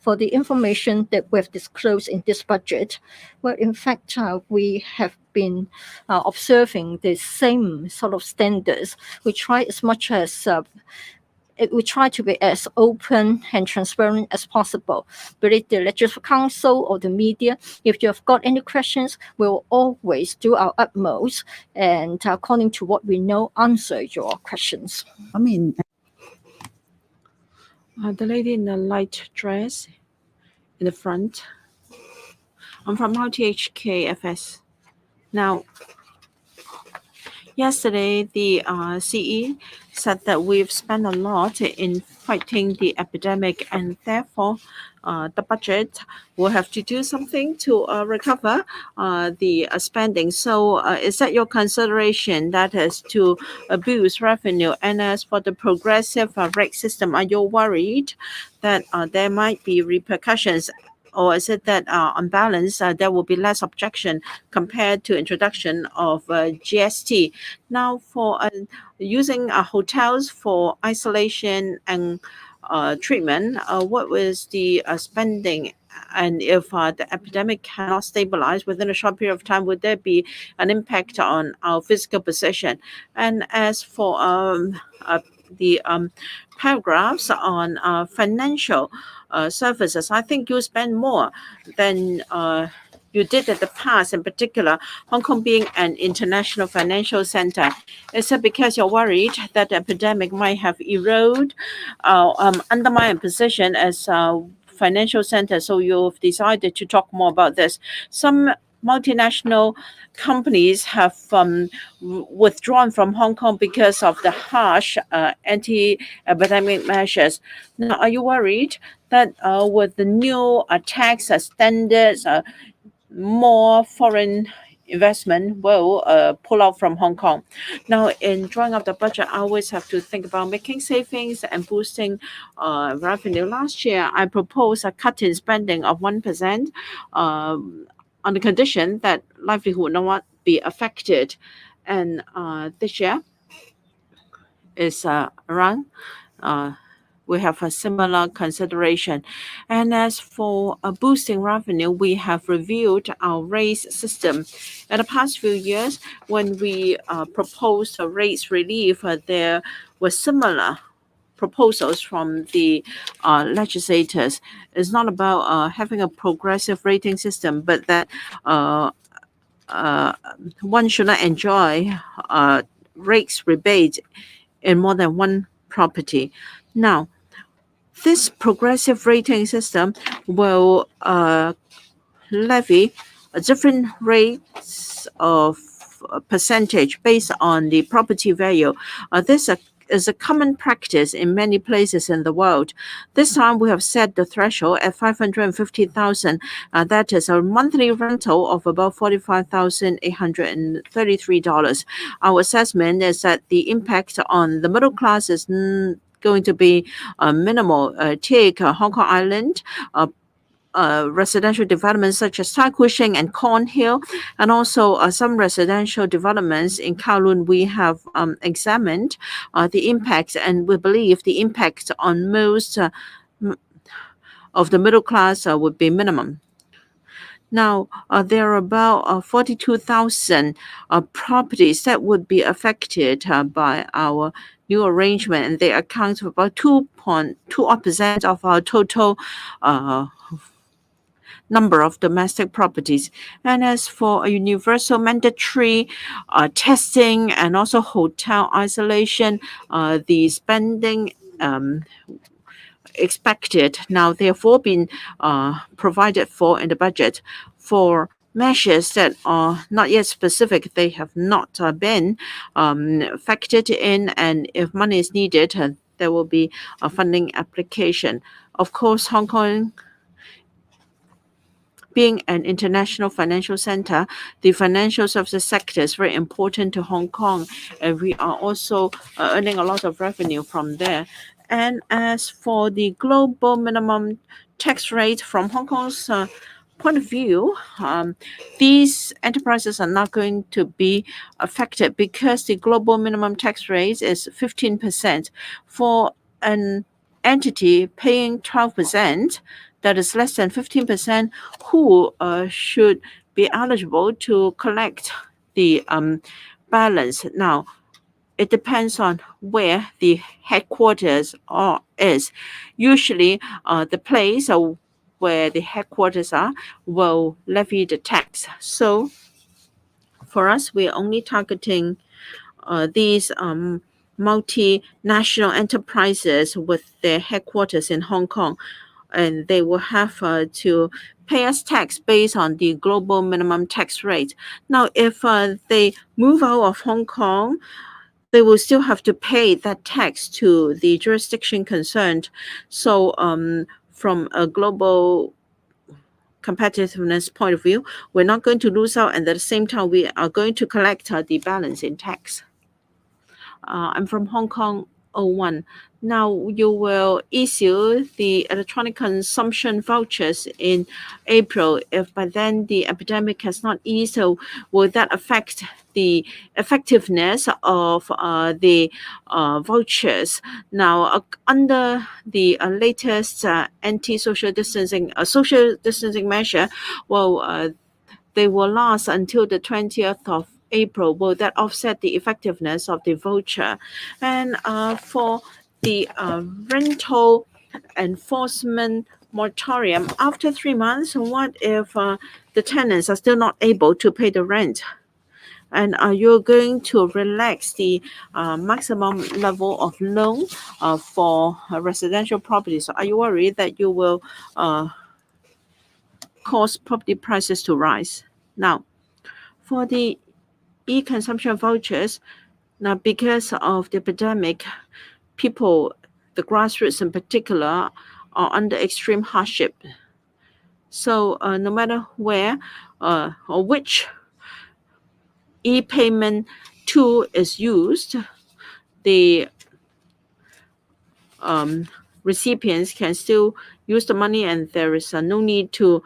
for the information that we've disclosed in this budget, well, in fact, we have been observing the same sort of standards. We try as much as we try to be as open and transparent as possible. Be it the Legislative Council or the media, if you have got any questions, we'll always do our utmost and according to what we know, answer your questions. The lady in the light dress in the front. I'm from RTHKFS. Now, yesterday, the CE said that we've spent a lot in fighting the epidemic, and therefore the budget will have to do something to recover the spending. So is that your consideration, that is to boost revenue? And as for the progressive rate system, are you worried that there might be repercussions? Or is it that on balance there will be less objection compared to introduction of GST? Now for using hotels for isolation and treatment, what was the spending? And if the epidemic cannot stabilize within a short period of time, would there be an impact on our fiscal position? And as for the paragraphs on financial services, I think you spend more than you did in the past, in particular, Hong Kong being an international financial center. Is it because you're worried that the epidemic might have eroded, undermine position as a financial center? So you've decided to talk more about this. Some multinational companies have withdrawn from Hong Kong because of the harsh anti-epidemic measures. Now, are you worried that with the new tax standards, more foreign investment will pull out from Hong Kong? Now, in drawing up the budget, I always have to think about making savings and boosting revenue. Last year, I proposed a cut in spending of 1% on the condition that livelihood will not be affected. And this year is around we have a similar consideration. And as for boosting revenue, we have reviewed our rates system. In the past few years, when we proposed a rates relief, there were similar proposals from the legislators. It's not about having a progressive rating system, but that one should not enjoy rates rebate in more than one property. Now, this progressive rating system will levy different rates of percentage based on the property value. This is a common practice in many places in the world. This time we have set the threshold at 550,000. That is a monthly rental of about $45,833. Our assessment is that the impact on the middle class is going to be minimal. Take Hong Kong Island, residential developments such as Tai Kushing and Cornhill, and also some residential developments in Kowloon. We have examined the impacts, and we believe the impact on most of the middle class would be minimum. Now, there are about 42,000 properties that would be affected by our new arrangement, and they account for about 2.2% of our total number of domestic properties. And as for a universal mandatory testing and also hotel isolation, the spending expected now therefore been provided for in the budget. For measures that are not yet specific, they have not been factored in, and if money is needed, there will be a funding application. Of course, Hong Kong being an international financial center, the financial services sector is very important to Hong Kong, and we are also earning a lot of revenue from there. And as for the global minimum tax rate from Hong Kong's point of view, these enterprises are not going to be affected because the global minimum tax rate is 15%. For an entity paying 12%, that is less than 15%, who should be eligible to collect the balance. Now, it depends on where the headquarters is. Usually, the place where the headquarters are will levy the tax. So, for us, we're only targeting these multinational enterprises with their headquarters in Hong Kong, and they will have to pay us tax based on the global minimum tax rate. Now, if they move out of Hong Kong, they will still have to pay that tax to the jurisdiction concerned. So from a global competitiveness point of view, we're not going to lose out, and at the same time, we are going to collect the balance in tax. I'm from Hong Kong 01. Now you will issue the electronic consumption vouchers in April. If by then the epidemic has not eased, so will that affect the effectiveness of the vouchers? Now, under the latest anti-social distancing, social distancing measure, well, they will last until the 20th of April. Will that offset the effectiveness of the voucher? And for the rental enforcement moratorium, after 3 months, what if the tenants are still not able to pay the rent? And are you going to relax the maximum level of loan for residential properties? Are you worried that you will cause property prices to rise? Now, for the e-consumption vouchers, now because of the epidemic, people, the grassroots in particular, are under extreme hardship. So no matter where or which e-payment tool is used, the recipients can still use the money, and there is no need to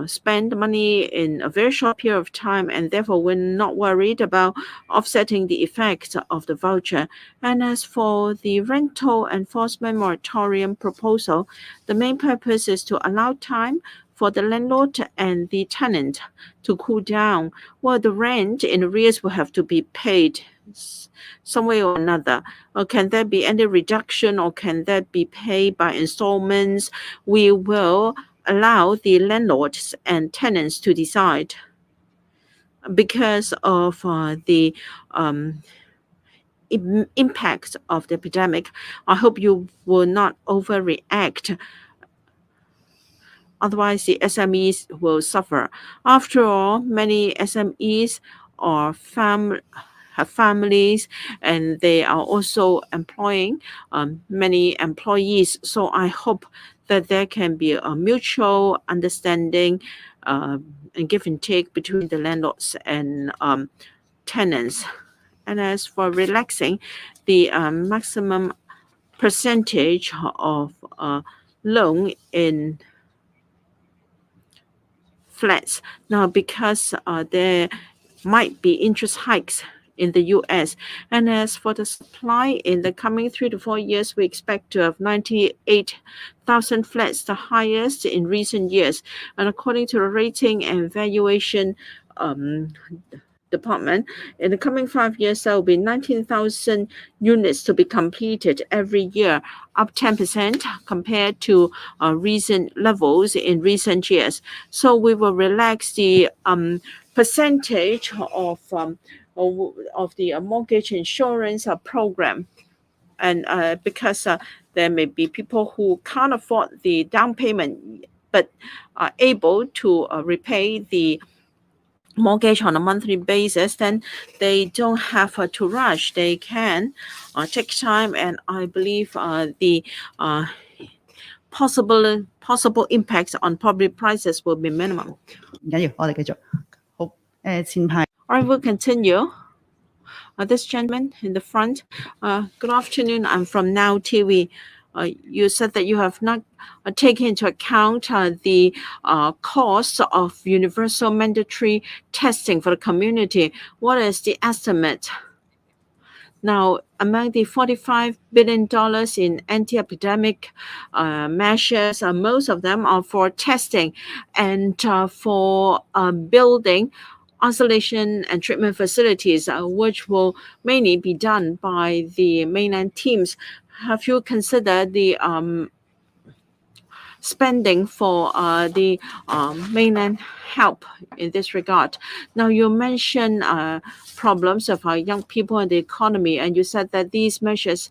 spend money in a very short period of time, and therefore we're not worried about offsetting the effect of the voucher. And as for the rental enforcement moratorium proposal, the main purpose is to allow time for the landlord and the tenant to cool down. Well, the rent in arrears will have to be paid some way or another. Or can there be any reduction, or can that be paid by installments? We will allow the landlords and tenants to decide. Because of the impact of the epidemic, I hope you will not overreact. Otherwise, the SMEs will suffer. After all, many SMEs are have families, and they are also employing many employees. So I hope that there can be a mutual understanding and give and take between the landlords and tenants. And as for relaxing the maximum percentage of loan in flats. Now, because there might be interest hikes in the U.S. And as for the supply, in the coming 3 to 4 years, we expect to have 98,000 flats, the highest in recent years. And according to the rating and valuation department, in the coming 5 years, there will be 19,000 units to be completed every year, up 10% compared to recent levels in recent years. So we will relax the percentage of the mortgage insurance program. And because there may be people who can't afford the down payment but are able to repay the mortgage on a monthly basis, then they don't have to rush. They can take time, and I believe the possible impacts on property prices will be minimum. 唔緊要，我哋繼續。好，前排 I will continue. This gentleman in the front. Good afternoon. I'm from Now TV. You said that you have not taken into account the cost of universal mandatory testing for the community. What is the estimate? Now, among the $45 billion in anti-epidemic measures, most of them are for testing and for building isolation and treatment facilities, which will mainly be done by the mainland teams. Have you considered the spending for the mainland help in this regard? Now, you mentioned problems of our young people and the economy, and you said that these measures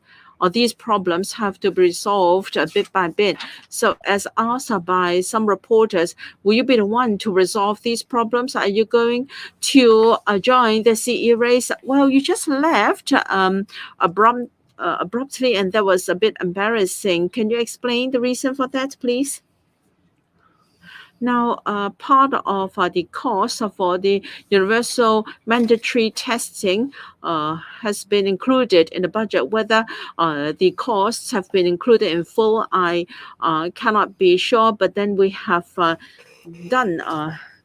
these problems have to be resolved bit by bit. So as asked by some reporters, will you be the one to resolve these problems? Are you going to join the CE race? Well, you just left abruptly, and that was a bit embarrassing. Can you explain the reason for that, please? Now, part of the cost for the universal mandatory testing has been included in the budget. Whether the costs have been included in full, I cannot be sure, but then we have done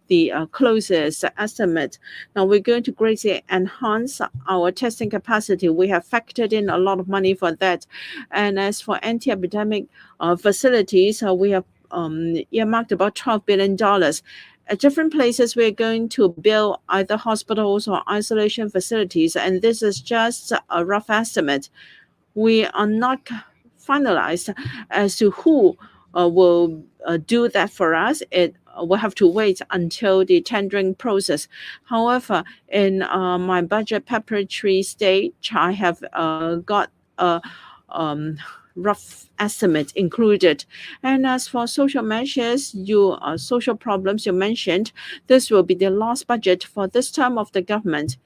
the closest estimate. Now we're going to greatly enhance our testing capacity. We have factored in a lot of money for that. And as for anti-epidemic facilities, we have earmarked about $12 billion. At different places, we're going to build either hospitals or isolation facilities, and this is just a rough estimate. We are not finalized as to who will do that for us. It will have to wait until the tendering process. However, in my budget preparatory stage, I have got a rough estimate included. And as for social measures, social problems you mentioned, this will be the last budget for this term of the government.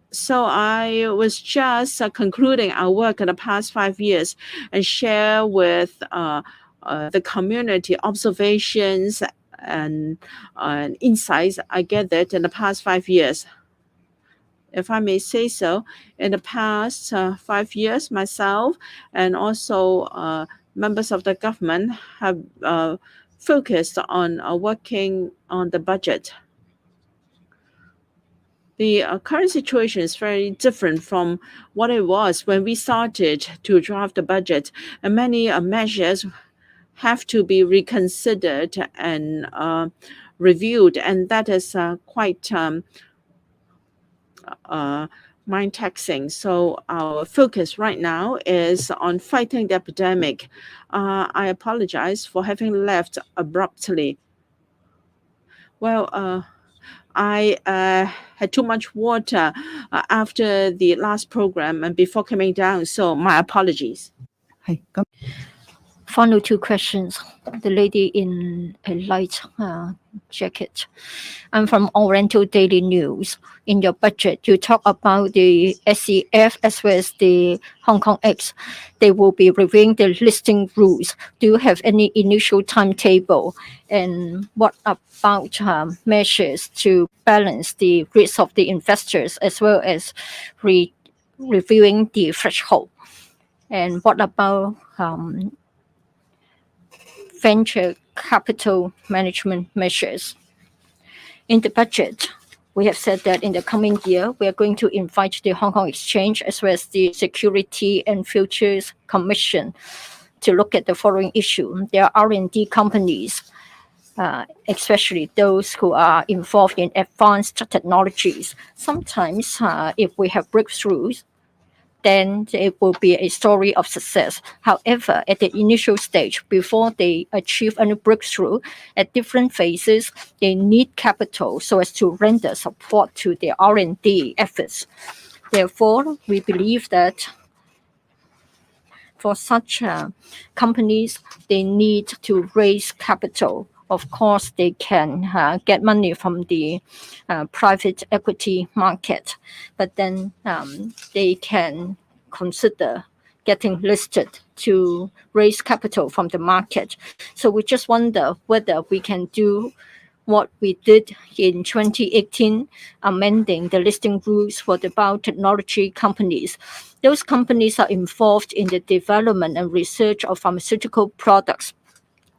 So I was just concluding our work in the past 5 years and share with the community observations and insights I gathered in the past 5 years. If I may say so, in the past 5 years, myself and also members of the government have focused on working on the budget. The current situation is very different from what it was when we started to draft the budget, and many measures have to be reconsidered and reviewed, and that is quite mind taxing. So our focus right now is on fighting the epidemic. I apologize for having left abruptly. Well, I had too much water after the last program and before coming down, so my apologies. 係咁。 Final two questions. The lady in a light jacket. I'm from Oriental Daily News. In your budget, you talk about the SEF as well as the Hong Kong X. They will be reviewing the listing rules. Do you have any initial timetable? And what about measures to balance the risk of the investors as well as reviewing the threshold? And what about venture capital management measures? In the budget, we have said that in the coming year, we are going to invite the Hong Kong Exchange as well as the Security and Futures Commission to look at the following issue. There are R&D companies, especially those who are involved in advanced technologies. Sometimes, if we have breakthroughs, then it will be a story of success. However, at the initial stage, before they achieve any breakthrough, at different phases, they need capital so as to render support to their R&D efforts. Therefore, we believe that for such companies, they need to raise capital. Of course, they can get money from the private equity market, but then they can consider getting listed to raise capital from the market. So we just wonder whether we can do what we did in 2018, amending the listing rules for the biotechnology companies. Those companies are involved in the development and research of pharmaceutical products.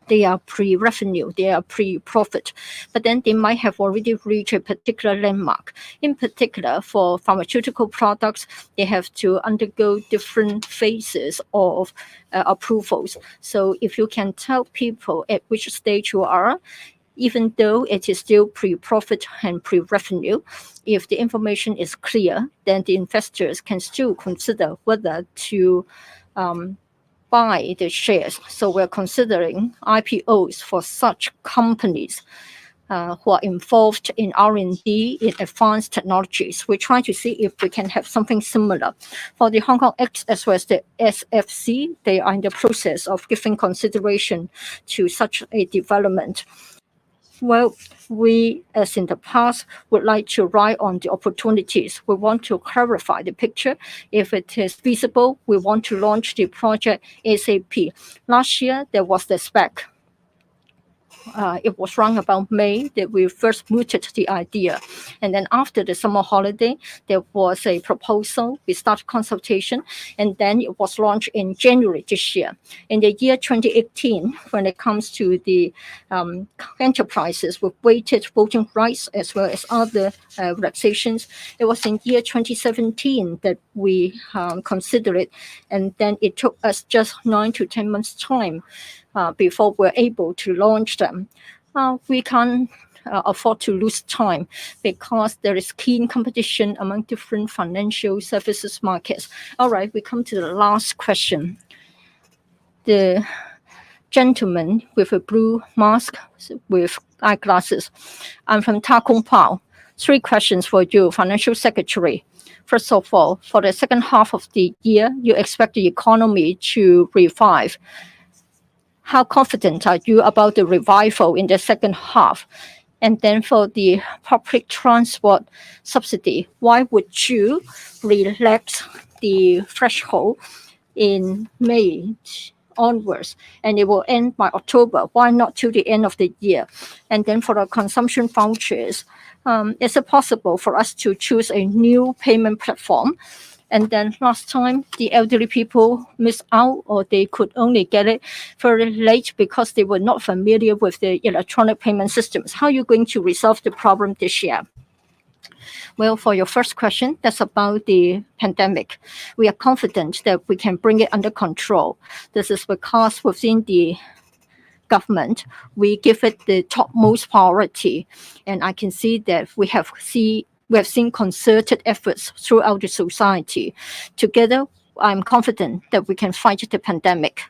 They are pre-revenue, they are pre-profit, but then they might have already reached a particular landmark. In particular, for pharmaceutical products, they have to undergo different phases of approvals. So if you can tell people at which stage you are, even though it is still pre-profit and pre-revenue, if the information is clear, then the investors can still consider whether to buy the shares. So we're considering IPOs for such companies. who are involved in R&D in advanced technologies. We try to see if we can have something similar. For the Hong Kong X as well as the SFC, they are in the process of giving consideration to such a development. Well, we, as in the past, would like to ride on the opportunities. We want to clarify the picture. If it is feasible, we want to launch the project ASAP. Last year, there was the spec. It was around about May that we first mooted the idea. And then after the summer holiday, there was a proposal. We started consultation, and then it was launched in January this year. In the year 2018, when it comes to the enterprises with weighted voting rights as well as other relaxations, it was in year 2017 that we considered it. And then it took us just 9 to 10 months' time before we're able to launch them. We can't afford to lose time because there is keen competition among different financial services markets. All right, we come to the last question. The gentleman with a blue mask with eyeglasses. I'm from Ta Kung Pao. 3 questions for you, Financial Secretary. First of all, for the second half of the year, you expect the economy to revive. How confident are you about the revival in the second half? And then for the public transport subsidy, why would you relax the threshold in May onwards, and it will end by October? Why not till the end of the year? And then for the consumption vouchers, is it possible for us to choose a new payment platform? And then last time, the elderly people missed out, or they could only get it very late because they were not familiar with the electronic payment systems. How are you going to resolve the problem this year? Well, for your first question, that's about the pandemic. We are confident that we can bring it under control. This is because within the government, we give it the topmost priority. And I can see that we have seen concerted efforts throughout the society. Together, I'm confident that we can fight the pandemic.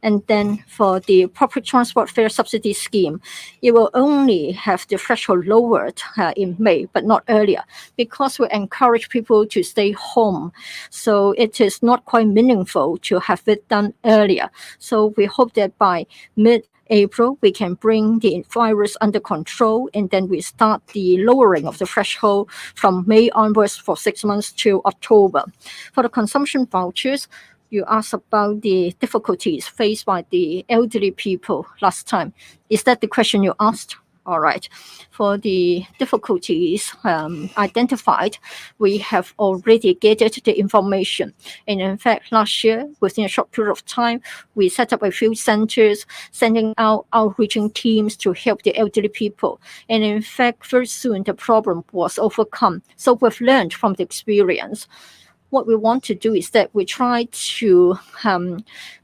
And then for the public transport fare subsidy scheme, it will only have the threshold lowered in May, but not earlier, because we encourage people to stay home. So it is not quite meaningful to have it done earlier. So we hope that by mid-April, we can bring the virus under control, and then we start the lowering of the threshold from May onwards for 6 months to October. For the consumption vouchers, you asked about the difficulties faced by the elderly people last time. Is that the question you asked? All right. For the difficulties identified, we have already gathered the information. And in fact, last year, within a short period of time, we set up a few centers, sending out outreaching teams to help the elderly people. And in fact, very soon, the problem was overcome. So we've learned from the experience. What we want to do is that we try to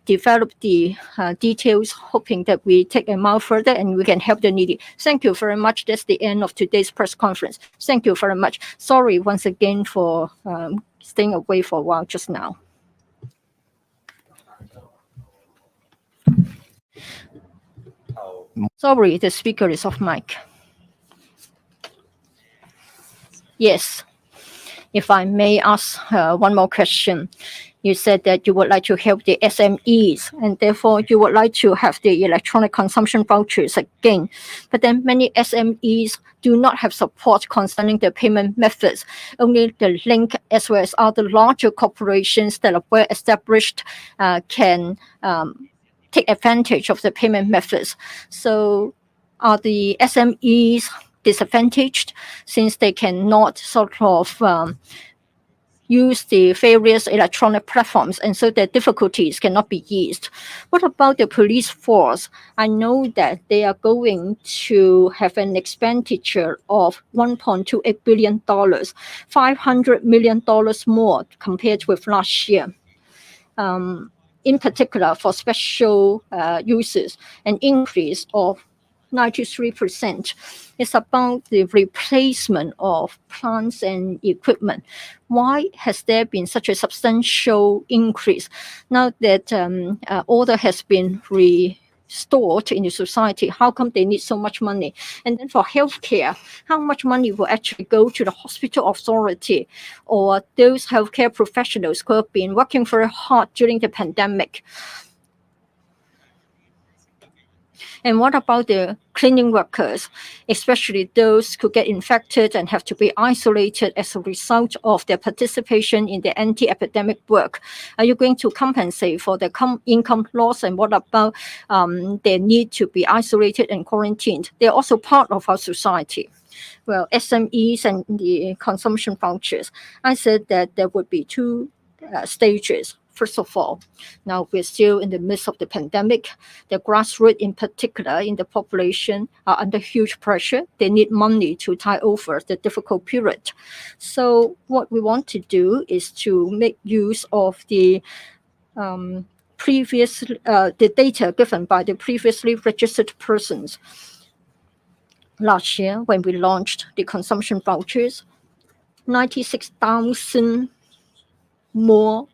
develop the details, hoping that we take a mile further and we can help the needy. Thank you very much. That's the end of today's press conference. Thank you very much. Sorry once again for staying away for a while just now. Sorry, the speaker is off mic. Yes. If I may ask one more question. You said that you would like to help the SMEs, and therefore you would like to have the electronic consumption vouchers again. But then many SMEs do not have support concerning the payment methods. Only the link as well as other larger corporations that are well established can take advantage of the payment methods. So are the SMEs disadvantaged since they cannot sort of use the various electronic platforms, and so their difficulties cannot be eased? What about the police force? I know that they are going to have an expenditure of $1.28 billion, $500 million more compared with last year. In particular, for special uses, an increase of 93%. It's about the replacement of plants and equipment. Why has there been such a substantial increase? Now that order has been stored in the society. How come they need so much money? And then for healthcare, how much money will actually go to the hospital authority or those healthcare professionals who have been working very hard during the pandemic? And what about the cleaning workers, especially those who get infected and have to be isolated as a result of their participation in the anti-epidemic work? Are you going to compensate for the income loss? And what about their need to be isolated and quarantined? They're also part of our society. Well, SMEs and the consumption vouchers, I said that there would be two stages. First of all, now we're still in the midst of the pandemic. The grassroots in particular in the population are under huge pressure. They need money to tide over the difficult period. So what we want to do is to make use of the the data given by the previously registered persons. Last year, when we launched the consumption vouchers, 96,000 more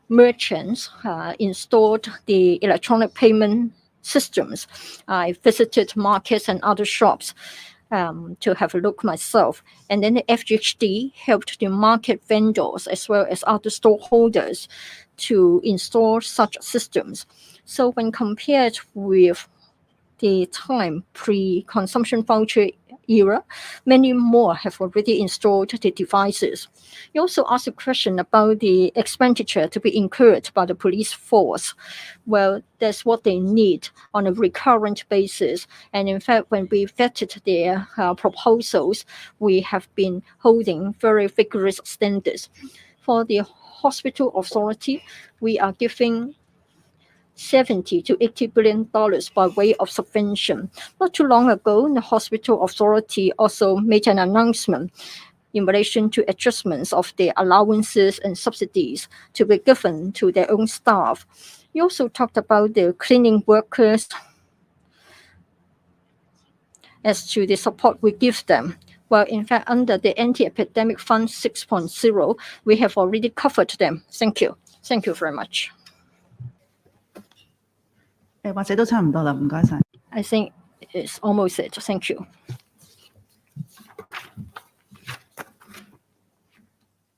merchants installed the electronic payment systems. I visited markets and other shops to have a look myself. And then the FGHD helped the market vendors as well as other storeholders to install such systems. So when compared with the time pre-consumption voucher era, many more have already installed the devices. You also asked a question about the expenditure to be incurred by the police force. Well, that's what they need on a recurrent basis. And in fact, when we vetted their proposals, we have been holding very vigorous standards. For the hospital authority, we are giving $70 to $80 billion by way of subvention. Not too long ago, the hospital authority also made an announcement in relation to adjustments of their allowances and subsidies to be given to their own staff. You also talked about the cleaning workers as to the support we give them. Well, in fact, under the Anti-Epidemic Fund 6.0, we have already covered them. Thank you. Thank you very much. 或者都差唔多啦，唔該晒。I think it's almost it. Thank you.